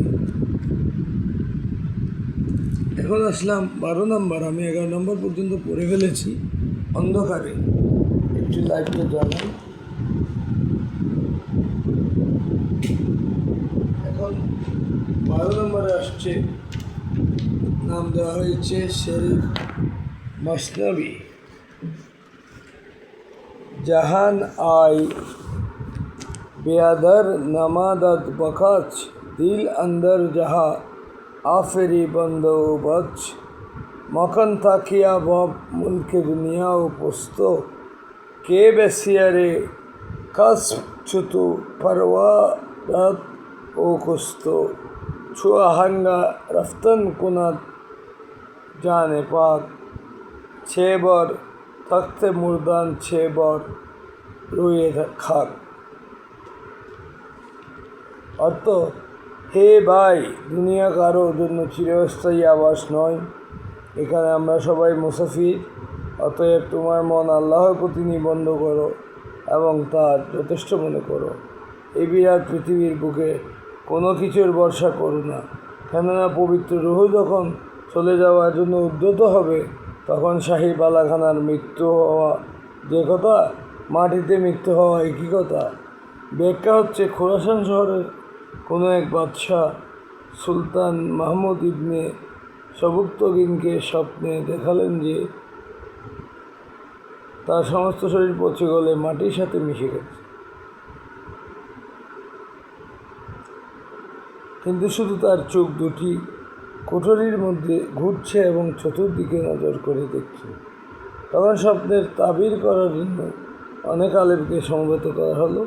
এখন আসলাম 12 নম্বর। আমি 11 নম্বর পর্যন্ত পড়ে ফেলেছি অন্ধকারে। একটু লাইটটা জ্বালাই। এখন 12 নম্বরে আসছে, নাম দেওয়া হয়েছে শরীফ মসনবী। জাহান আই বেয়াদর নমাদত বকাচ দিল অন্দর যাহা आफरी बंदो बच मकन ताकिया बब मुल्क दुनिया ও পোস্তো কে বেসিয়ারে কাস ছুতু পরওয়ারাত ও কুস্তো ছুয়া হাঙ্গা রফতন কুনাত জানে পাক ছেবর তখতে মুরদান ছেবর রুয়ে খাক। অর্থ, হে ভাই, দুনিয়া কারোর জন্য চিরস্থায়ী আবাস নয়। এখানে আমরা সবাই মুসাফির। অতএব তোমার মন আল্লাহর প্রতি নিবন্ধ করো এবং তার যথেষ্ট মনে করো। এই বিরাট পৃথিবীর বুকে কোনো কিছুর ভরসা করো না, কেননা পবিত্র রূহ যখন চলে যাওয়ার জন্য উদ্যত হবে, তখন শাহী বালাখানার মৃত্যু হওয়া যে কথা, মাটিতে মৃত্যু হওয়া একই কথা। ব্যাখ্যা হচ্ছে, খোরাসান শহরের কোনো এক বাদশাহ সুলতান মাহমুদ ইবনে সবুক্তগিনকে স্বপ্নে দেখালেন যে তার সমস্ত শরীর পচে গলে মাটির সাথে মিশে গেছে, কিন্তু শুধু তার চোখ দুটি কোঠরির মধ্যে ঘুরছে এবং চতুর্দিকে নজর করে দেখছে। তখন স্বপ্নের তাবির করার জন্য অনেক আলেমকে সমবেত করা হলো।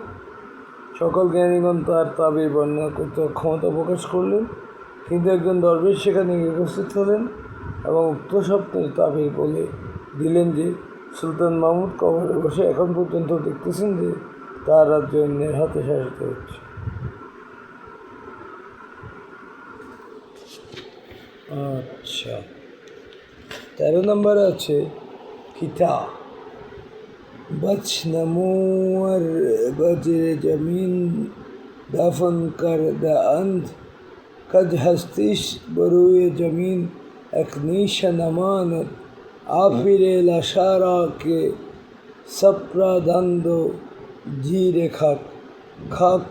সকল জ্ঞানীগণ তার তাবির বর্ণনা করতে ক্ষমতা প্রকাশ করলেন, কিন্তু একজন দরবেশ সেখানে উপস্থিত হলেন এবং উক্ত স্বপ্নের তাবির বলে দিলেন যে সুলতান মাহমুদ কবরে বসে এখন পর্যন্ত দেখতেছেন যে তার রাজ্য অন্যের হাতে শাসিত হচ্ছে। আচ্ছা, 13 নম্বরে আছে কিতা बच नमोर बजर जमीन दफन कर द अंध कज हस्तिश बरुए जमीन एक निशन अमानत आफिरे लशारा के सप्रा दंदो जीरे खाक खाक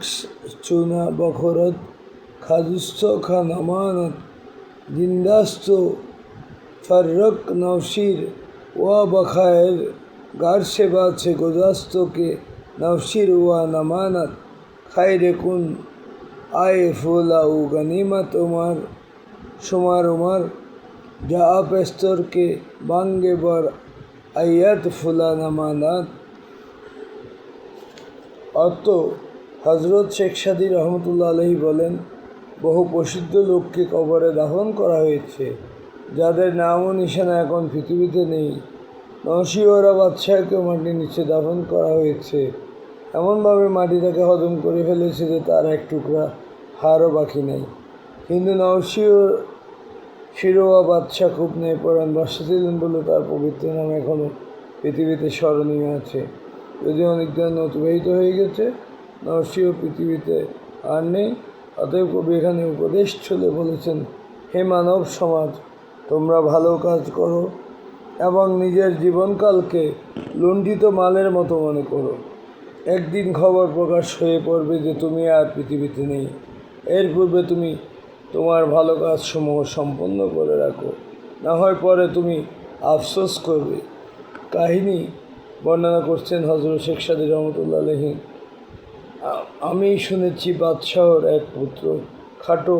चुना बखरत खाजुस्सो खान अमानत जिंदास्त फर्रक नौशीर व बखायर गार से बाद से गुजास्तों के नौशीर व नमानत खैर कुन आए फूला उ गनीमत उमर शुमार उमर जा पेस्तर के बांगे बर आयत फुला नमानत। অত হজরত শেখ সাদী রহমতুল্লাহ আলাইহি বলেন, বহু প্রসিদ্ধ লোককে কবরে দাফন করা হয়েছে যাদের নাম ও নিশানা এখন পৃথিবীতে নেই। নরসিংহরা বাদশাহকে মাটির নিচে দাফন করা হয়েছে, এমনভাবে মাটি তাকে হজম করে ফেলেছে যে তার এক টুকরা হাড়ও বাকি নেই। কিন্তু নরসিংহ শিরোয়া বাদশাহ খুব ন্যায়পরায়ণ বাদশা ছিলেন বলে তার পবিত্র নাম এখনও পৃথিবীতে স্মরণীয় আছে। যদি অনেক দিন অতিবাহিত হয়ে গেছে, নরসিংহ পৃথিবীতে আর নেই। অতএব কবি এখানে উপদেশ ছলে বলেছেন, হে মানব সমাজ, তোমরা ভালো কাজ করো এবং নিজের জীবনকালকে লুণ্ঠিত মালের মতো মনে করো। একদিন খবর প্রকাশ হয়ে পড়বে যে তুমি আর পৃথিবীতে নেই। এর পূর্বে তুমি তোমার ভালো কাজসমূহ সম্পন্ন করে রাখো, না হয় পরে তুমি আফসোস করবে। কাহিনী বর্ণনা করছেন হজরত শেখ সাদী রহমতুল্লাহ আলাইহি। আমি শুনেছি বাদশাহর এক পুত্র খাটো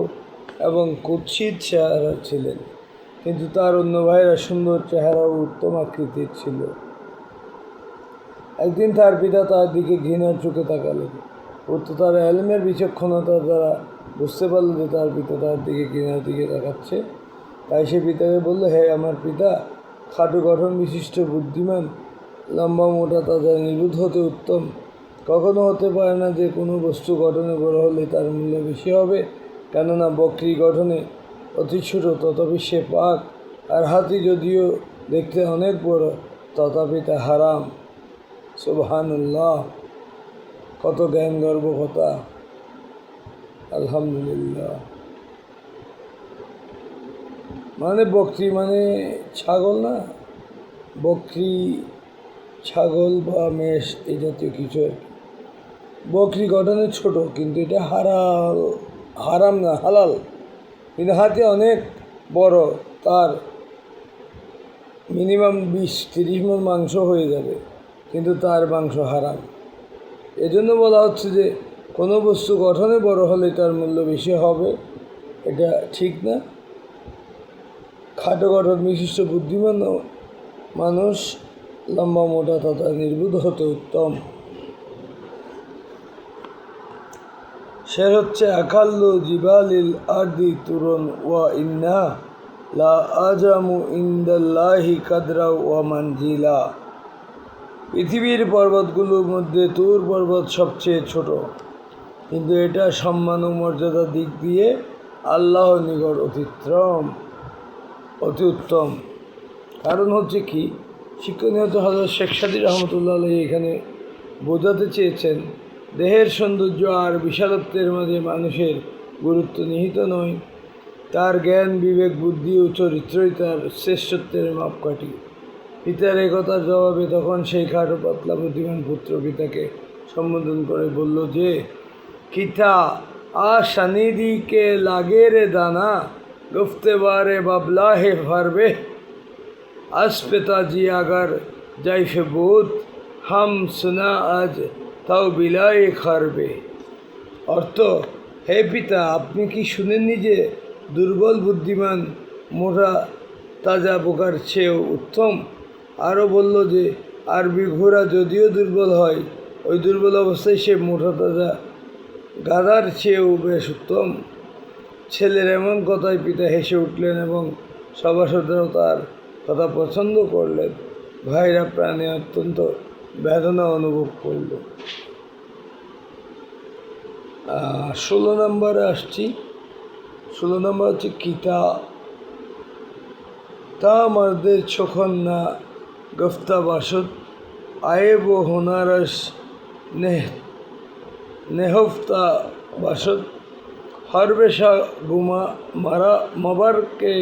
এবং কুৎসিত চেহারা ছিলেন, কিন্তু তার অন্য ভাইরা সুন্দর চেহারা ও উত্তম আকৃতির ছিল। একদিন তার পিতা তার দিকে ঘৃণার চোখে তাকালেন। পুত্র তার এলমের বিচক্ষণতার দ্বারা বুঝতে পারল যে তার পিতা তার দিকে ঘৃণার দিকে তাকাচ্ছে। তাই সে পিতাকে বলল, হে আমার পিতা, খাটো গঠন বিশিষ্ট বুদ্ধিমান, লম্বা মোটা তাজা নির্বুধ হতে উত্তম। কখনো হতে পারে না যে কোনো বস্তু গঠনে বড় হলে তার মূল্য বেশি হবে, কেননা বকরি গঠনে অতি ছোট তথাপি সে পাক, আর হাতি যদিও দেখতে অনেক বড় তথাপি তা হারাম। সুবহানাল্লাহ, কত জ্ঞান গর্ব কথা। আলহামদুলিল্লাহ। মানে বকরি মানে ছাগল না, বকরি ছাগল বা মেষ এই জাতীয় কিছু। বকরি গঠনে ছোট, কিন্তু এটা হারাম না, হালাল। কিন্তু হাতে অনেক বড়, তার মিনিমাম 20-30 মণ মাংস হয়ে যাবে, কিন্তু তার মাংস হারাম। এজন্য বলা হচ্ছে যে কোনো বস্তু গঠনে বড় হলে তার মূল্য বেশি হবে, এটা ঠিক না। খাটো গঠন বিশিষ্ট বুদ্ধিমান মানুষ লম্বা মোটা তথা নির্বুধ হতে উত্তম। সে হচ্ছে আকাল্লু জিবালিল আরদি তুরন ওয়া ইন্না লা আজামু ইন্দাল্লাহি কাদরা ওয়া মানজিলা। পৃথিবীর পর্বতগুলোর মধ্যে তুর পর্বত সবচেয়ে ছোট, কিন্তু এটা সম্মান ও মর্যাদার দিক দিয়ে আল্লাহর নিকট অতি উত্তম। কারণ হচ্ছে কি, শিক্ষণীয় হযরত শেখ সাদী রহমতুল্লাহ আলাইহি এখানে বোঝাতে চেয়েছেন, দেহের সৌন্দর্য আর বিশালত্বের মাঝে মানুষের গুরুত্ব নিহিত নয়, তার জ্ঞান বিবেক বুদ্ধি ও চরিত্রই তার শ্রেষ্ঠত্বের মাপকাঠি। পিতার একথার জবাবে তখন সেই খাটো পাতলা বুদ্ধিমান পুত্র পিতাকে সম্বোধন করে বলল যে, কিতা আ শানিদি কে লাগে রে দানা, গুফতে বারে বাবলা হে ফারবে, আজ পিতাজি আগার জাইফে বুত, হাম সুনা আজ তাও বিলায় খারবে। অর্থ, হে পিতা, আপনি কি শুনেননি যে দুর্বল বুদ্ধিমান মোটা তাজা বোকার চেয়েও উত্তম? আরও বলল যে আরবি ঘোড়া যদিও দুর্বল হয়, ওই দুর্বল অবস্থায় সে মোটা তাজা গাধার চেয়েও বেশ উত্তম। ছেলের এমন কথায় পিতা হেসে উঠলেন এবং সভাসদেরাও তার কথা পছন্দ করলেন। ভাইরা প্রাণে অত্যন্ত বেদনা অনুভব করল। 16 নম্বরে আসছি। 16 নম্বর হচ্ছে কিতা তা মর্দে ছখন না গফতা বাসত, আয়েব ও হোনারস নেহফতা বাসত, হরবেশা গুমা মারা মবার কে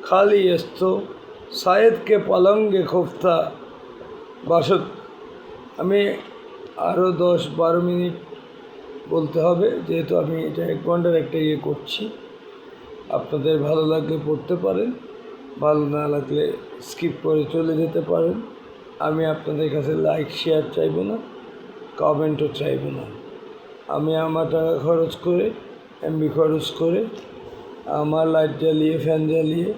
খালি এস্ত, শায়দ কে পালঙ্গে খোফতা বাসত। আমি আরও 10-12 মিনিট বলতে হবে, যেহেতু আমি এটা 1 ঘন্টার একটা করছি। আপনাদের ভালো লাগলে পড়তে পারেন, ভালো না লাগলে স্কিপ করে চলে যেতে পারেন। আমি আপনাদের কাছে লাইক শেয়ার চাইব না, কমেন্টও চাইব না। আমি আমার টাকা খরচ করে, এমবি খরচ করে, আমার লাইট জ্বালিয়ে, ফ্যান জ্বালিয়ে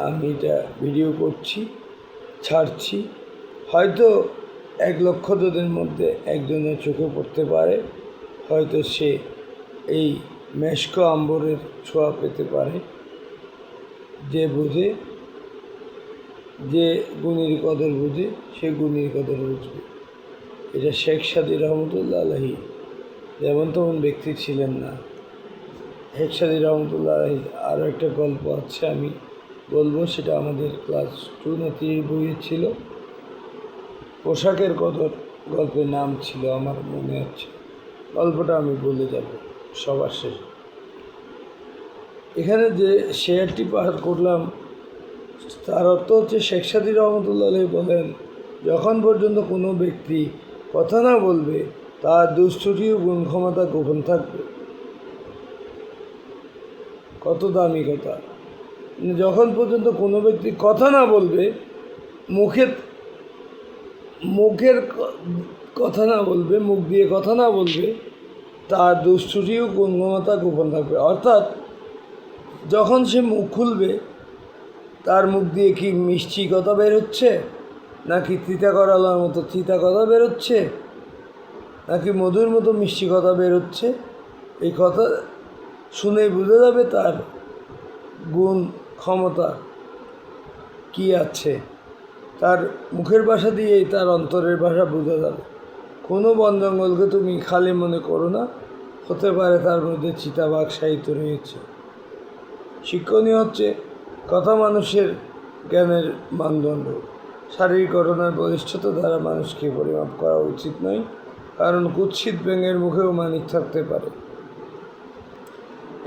আমি এটা ভিডিও করছি, ছাড়ছি। হয়তো 1,00,000 মধ্যে একজনের চোখে পড়তে পারে, হয়তো সে এই মেশকো আম্বরের ছোঁয়া পেতে পারে। যে বুঝে, যে গুণীর কদর বুঝে, সে গুণীর কদর বুঝবে। এটা শেখ সাদী রহমতুল্লাহ আলাইহি যেমন তেমন ব্যক্তি ছিলেন না। শেখ সাদী রহমতুল্লাহ আলাইহি আরও একটা গল্প আছে, আমি বলবো। সেটা আমাদের ক্লাস 2 না 3 বইয়ে ছিল। পোশাকের কদর গল্পের নাম ছিল, আমার মনে আছে। গল্পটা আমি বলে যাব সবার শেষে। এখানে যে শেয়ারটি পার করলাম তার অর্থ হচ্ছে, শেখ সাদী রহমতুল্লাহ আলাইহি বলেন, যখন পর্যন্ত কোনো ব্যক্তি কথা না বলবে তার দুষ্টুটি ও গুণ ক্ষমতা গোপন থাকবে। কত দামি কথা! যখন পর্যন্ত কোনো ব্যক্তি কথা না বলবে, মুখের কথা না বলবে, মুখ দিয়ে কথা না বলবে, তার দুষ্টুটি ও গুণ ক্ষমতা গোপন থাকবে। অর্থাৎ যখন সে মুখ খুলবে, তার মুখ দিয়ে কি মিষ্টি কথা বের হচ্ছে, নাকি তিতা করালার মতো তিতা কথা বের হচ্ছে, নাকি মধুর মতো মিষ্টি কথা বের হচ্ছে, এই কথা শুনেই বোঝা যাবে তার গুণ ক্ষমতা কি আছে। তার মুখের ভাষা দিয়েই তার অন্তরের ভাষা বোঝা যাবে। কোনো বন জঙ্গলকে তুমি খালি মনে করো না, হতে পারে তার মধ্যে চিতাবাঘ সাহিত্য রয়েছে। শিক্ষণীয় হচ্ছে, কথা মানুষের জ্ঞানের মানদণ্ড। শারীরিক ঘটনার বলিষ্ঠতা দ্বারা মানুষকে পরিমাপ করা উচিত নয়, কারণ কুৎসিত ব্যাঙের মুখেও মানিক থাকতে পারে।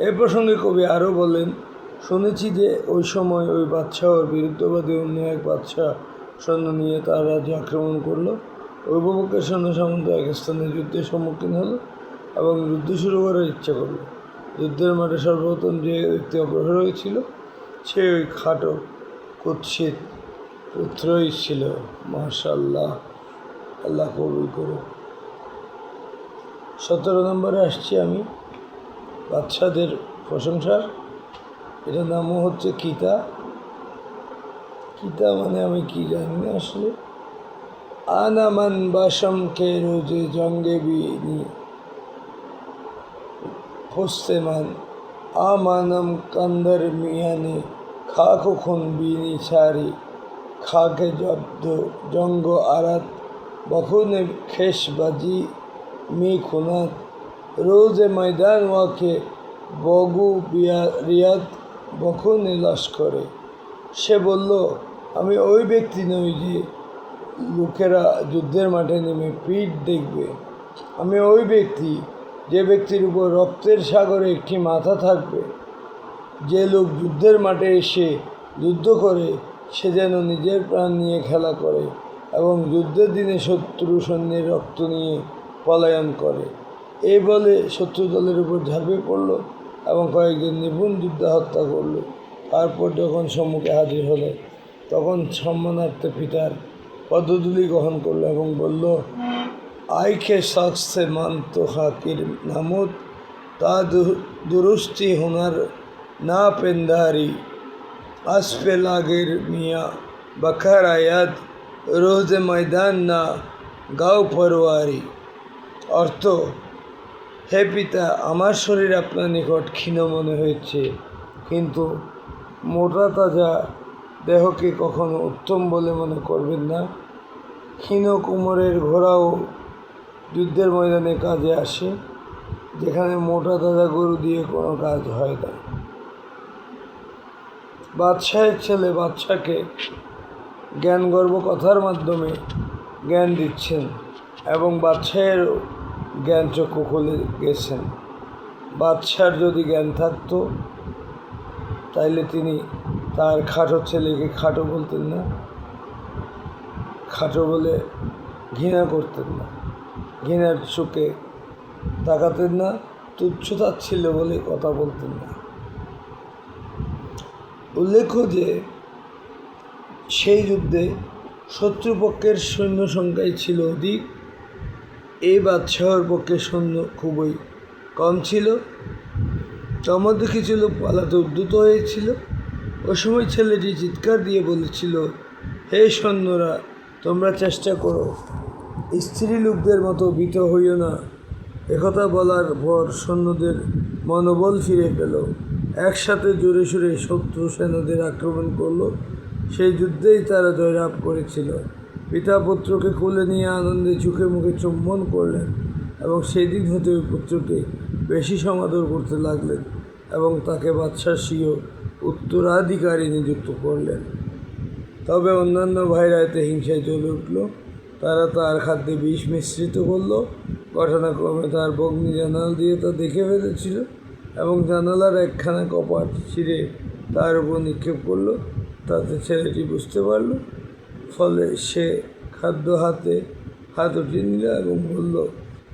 এই প্রসঙ্গে কবি আরও বলেন, শুনেছি যে ওই সময় ওই বাদশাহর বিরুদ্ধবাদী অন্য এক বাদশাহ সৈন্য নিয়ে তার রাজ্যে আক্রমণ করলো। ওই উপপক্ষের সৈন্য সামন্ত এক স্থানে যুদ্ধের সম্মুখীন হলো এবং যুদ্ধ শুরু করার ইচ্ছা করলো। যুদ্ধের মাঠে সর্বপ্রথম যে ব্যক্তি অগ্রসর হয়েছিল সে ওই খাটো কুৎসিত পুত্রই ছিল। মাশাআল্লাহ, আল্লাহ কবুল করুন। 17 নম্বরে আসছি আমি, বাদশাদের প্রশংসার। এটার নামও হচ্ছে কিতা। কিতা মানে আমি কি জানি না আসলে। আনামান বাসম কে রোজে জঙ্গে বিনি হোস্তেমান আমানম কান্দার মিয়ানে খাক খুন বিনি ছাড়ি খাকে জব্দ জঙ্গ আরাত বখুনে খেস বাজি মি খুনাত রোজে ময়দান ওয়াকে বগু রিয়াদ বখুনে লস্করে। সে বলল, আমি ওই ব্যক্তি নই যে লোকেরা যুদ্ধের মাঠে নেমে পিঠ দেখবে। আমি ওই ব্যক্তি যে ব্যক্তির উপর রক্তের সাগরে একটি মাথা থাকবে। যে লোক যুদ্ধের মাঠে এসে যুদ্ধ করে, সে যেন নিজের প্রাণ নিয়ে খেলা করে এবং যুদ্ধের দিনে শত্রু সৈন্যের রক্ত নিয়ে পলায়ন করে। এই বলে শত্রু দলের উপর ঝাঁপিয়ে পড়ল এবং কয়েকজন নিপুণ যোদ্ধা হত্যা করল। তারপর যখন সম্মুখে হাজির হলো, তখন সম্মানার্থে পিতার পদধূলি গ্রহণ করলো এবং বলল, আইকে শখসে মানত খাকির নামত তা দুরুস্তি হুনার না পেন্দারি আসপে লাগের মিয়া বখার আয়াদ রোজে ময়দান না গাও পরোয়ারি। অর্থ, হে পিতা, আমার শরীর আপনার নিকট ক্ষীণ মনে হয়েছে, কিন্তু মোটা তাজা দেহকে কখনো উত্তম বলে মনে করবেন না। ক্ষীণ কোমরের ঘোড়াও যুদ্ধের ময়দানে কাজে আসে, যেখানে মোটা তাজা গরু দিয়ে কোনো কাজ হয় না। বাদশাহের ছেলে বাদশাকে জ্ঞান গর্ব কথার মাধ্যমে জ্ঞান দিচ্ছেন এবং বাদশাহের জ্ঞান চক্ষু খুলে গেছেন। বাদশার যদি জ্ঞান থাকতো তাইলে তিনি তার খাটো ছেলেকে খাটো বলতেন না, খাটো বলে ঘৃণা করতেন না, ঘৃণার চোখে তাকাতেন না, তুচ্ছ তাচ্ছিল্য বলে কথা বলতেন না। উল্লেখ্য যে সেই যুদ্ধে শত্রুপক্ষের সৈন্য সংখ্যাই ছিল অধিক, এই বাদশাহর পক্ষে সৈন্য খুবই কম ছিল। তার মধ্যে কিছু লোক পালাতে উদ্যত হয়েছিল। ওই সময় ছেলেটি চিৎকার দিয়ে বলেছিল, হে সৈন্যরা, তোমরা চেষ্টা করো, স্ত্রী লোকদের মতো ভীত হইও না। একথা বলার পর সৈন্যদের মনোবল ফিরে পেল, একসাথে জোরে সোরে শত্রু সেনাদের আক্রমণ করলো। সেই যুদ্ধেই তারা জয়লাভ করেছিল। পিতা পুত্রকে কোলে নিয়ে আনন্দে চোখে মুখে চুম্বন করলেন এবং সেই দিন হতে ওই পুত্রকে বেশি সমাদর করতে লাগলেন এবং তাকে বাদশার স্বীয় উত্তরাধিকারী নিযুক্ত করলেন। তবে অন্যান্য ভাইরা এতে হিংসায় জ্বলে উঠল। তারা তার খাদ্যে বিষ মিশ্রিত করল। ঘটনাক্রমে তার ভগ্নী জানালা দিয়ে তা দেখে ফেলেছিল এবং জানালার একখানা কপাট ছিঁড়ে তার উপর নিক্ষেপ করল। তাতে ছেলেটি বুঝতে পারল। ফলে সে খাদ্য হাতে হাত উঠিয়ে নিল এবং বলল,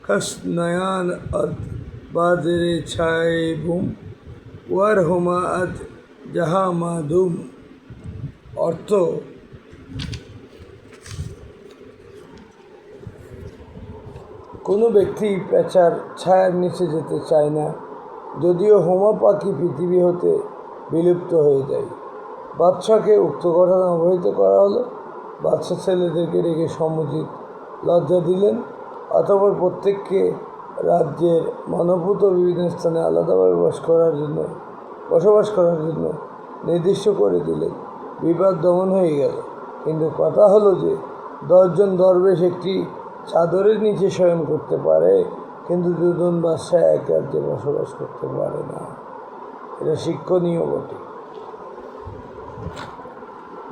খস নয়ান আদ বাজরে ছায় বুম ওয়ার হোমা আজ জাহা মাধুম। অর্থ, কোনো ব্যক্তি পেঁচার ছায়ার নিচে যেতে চায় না, যদিও হোমা পাখি পৃথিবী হতে বিলুপ্ত হয়ে যায়। বাদশাকে উক্ত ঘটনা অবহিত করা হলো। বাদশা ছেলেদেরকে রেখে সমুচিত লজ্জা দিলেন। অতঃপর প্রত্যেককে রাজ্যের মানভূত বিভিন্ন স্থানে আলাদাভাবে বসবাস করার জন্য নির্দিষ্ট করে দিলেন। বিবাদ দমন হয়ে গেল। কিন্তু কথা হলো যে 10 জন দরবেশ একটি চাদরের নিচে শয়ন করতে পারে, কিন্তু 2 জন বাদশা এক রাজ্যে বসবাস করতে পারে না। এটা শিক্ষণীয় বটে।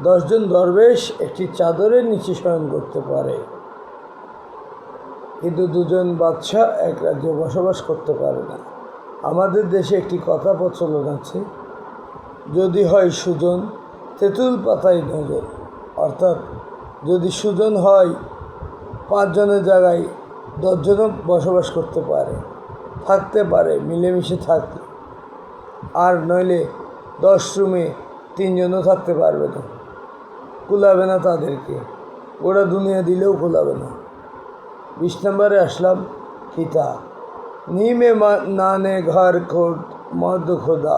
10 জন দরবেশ একটি চাদরের নিচে শয়ন করতে পারে, কিন্তু 2 জন বাদশা এক রাজ্যে বসবাস করতে পারে না। আমাদের দেশে একটি কথা প্রচলন আছে, যদি হয় সুজন, তেঁতুল পাতায় নজর। অর্থাৎ যদি সুজন হয় 5 জনের জায়গায় 10 জনও বসবাস করতে পারে, থাকতে পারে, মিলেমিশে থাকলে। আর নইলে 10 রুমে 3 জনও থাকতে পারবে না, কুলাবে না তাদেরকে। ওরা দুনিয়া দিলেও কুলাবে না। 20 নম্বরে আসলাম। কিতা नीमे नाने घर खोद मर्द खुदा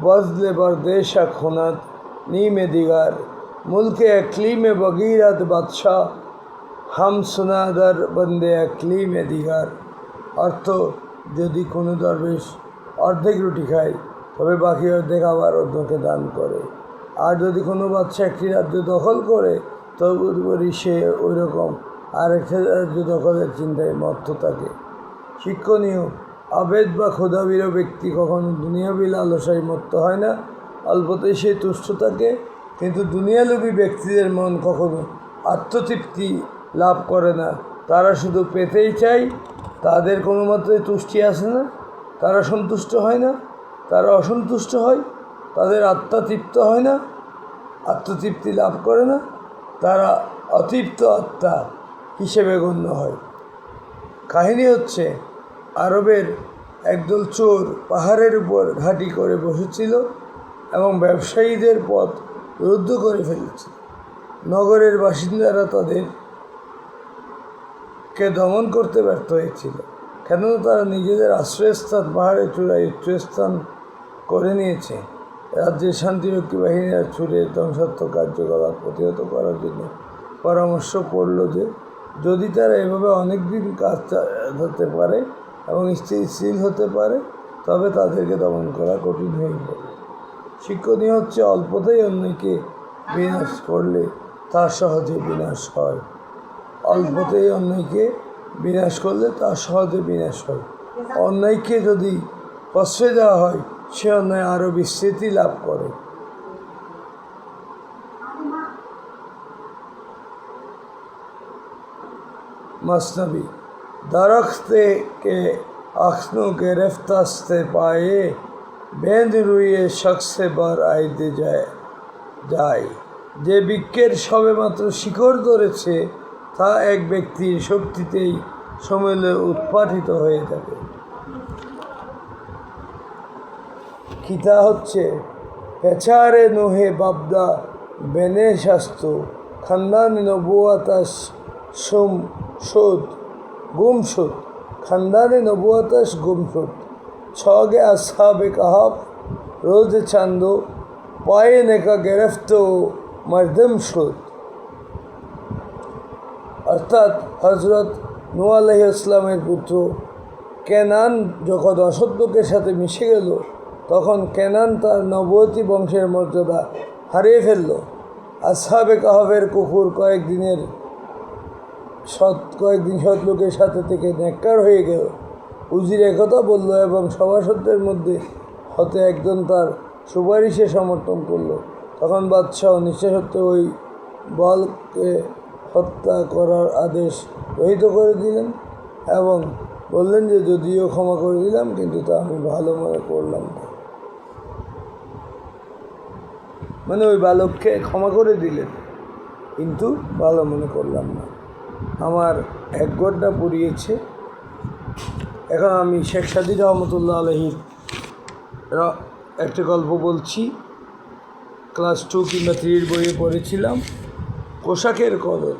बजले बरदेशा खुनत नीमे दिगार मुल्क अकलीम बगीरत बादशाह हम सुनादर बंदे अकलीम दिगार। অর্থ, যদি কোনো দরবেশ অর্ধেক রুটি খায়, তবে বাকি অর্ধেক আবার অন্যকে দান করে। আর যদি কোনো বাদশা একটি রাজ্য দখল করে, তবে সে ওই রকম আরেকটা রাজ্য দখলের চিন্তায় মত্ত থাকে। শিক্ষণীয়, আবেদ বা ক্ষুধাবিরো ব্যক্তি কখনো দুনিয়াবি লালসায় মত্ত হয় না, অল্পতেই সে তুষ্ট থাকে। কিন্তু দুনিয়ালোভী ব্যক্তিদের মন কখনো আত্মতৃপ্তি লাভ করে না। তারা শুধু পেতেই চায়, তাদের কোনো মাত্রায় তুষ্টি আসে না, তারা সন্তুষ্ট হয় না, তারা অসন্তুষ্ট হয়, তাদের আত্মা তৃপ্ত হয় না, আত্মতৃপ্তি লাভ করে না, তারা অতৃপ্ত আত্মা হিসেবে গণ্য হয়। কাহিনী হচ্ছে, আরবের একদল চোর পাহাড়ের উপর ঘাঁটি করে বসেছিল এবং ব্যবসায়ীদের পথ রুদ্ধ করে ফেলেছিল। নগরের বাসিন্দারা তাদেরকে দমন করতে ব্যর্থ হয়েছিল, কেননা তারা নিজেদের আশ্রয়স্থান পাহাড়ের চূড়ায় উচ্চস্থান করে নিয়েছে। রাজ্যের শান্তিরক্ষী বাহিনীরা চোরের ধ্বংসাত্মক কার্যকলাপ প্রতিহত করার জন্য পরামর্শ করল যে যদি তারা এভাবে অনেক দিন কাজ চালাতে পারে এবং স্থিতিশীল হতে পারে, তবে তাদেরকে দমন করা কঠিন হয়ে পড়বে। শিক্ষণীয় হচ্ছে, অল্পতেই অন্যকে বিনাশ করলে তা সহজে বিনাশ হয়। অল্পতেই অন্যকে বিনাশ করলে তা সহজে বিনাশ হয়। অন্যায়কে যদি প্রশ্রয় দেওয়া হয়, সে অন্যায় আরও বিস্তৃতি লাভ করে। मसनवी दरख्ते के अखनों के रफ्तास्ते पाए बेंद रुए शख्स बर आइते যায়। যে বৃক্ষের সবেমাত্র শিকড় ধরেছে, তা এক ব্যক্তির শক্তিতেই সমলে উৎপাটিত হয়ে থাকে। কিতা হচ্ছে পেছারে নোহে বাবদা বেনে স্বাস্থ্য খানদানে নবুয়াতাস সোম শোধ গুমশোধ খানদানে নবুয়াতাস গুমশোধ ছগে আসহাবে কাহাব রোজ চান্দ পায়ে নেকা গেরফত মরদম শোধ। অর্থাৎ হজরত নূহ আলাইহিস সালামের পুত্র কেনান যখন অসত্যকের সাথে মিশে গেল, তখন কেনান তার নবুয়তি বংশের মর্যাদা হারিয়ে ফেলল। আসহাবে কাহাবের কুকুর কয়েকদিন সৎ লোকের সাথে থেকে নেককার হয়ে গেল। উজির একথা বলল এবং সভাসদদের মধ্যে হতে একজন তার সুপারিশে সমর্থন করল। তখন বাদশাহ নিঃশ্বাসত্বে ওই বলকে হত্যা করার আদেশ রহিত করে দিলেন এবং বললেন যে যদিও ক্ষমা করে দিলাম, কিন্তু তা আমি ভালো মনে করলাম না। মানে ওই বালককে ক্ষমা করে দিলেন, কিন্তু ভালো মনে করলাম না। আমার এক ঘন্টা পুড়িয়েছে। এখন আমি শেখ সাদী রহমতুল্লাহ আলাইহির একটা গল্প বলছি। ক্লাস 2 কিংবা 3 বইয়ে পড়েছিলাম, পোশাকের কদর।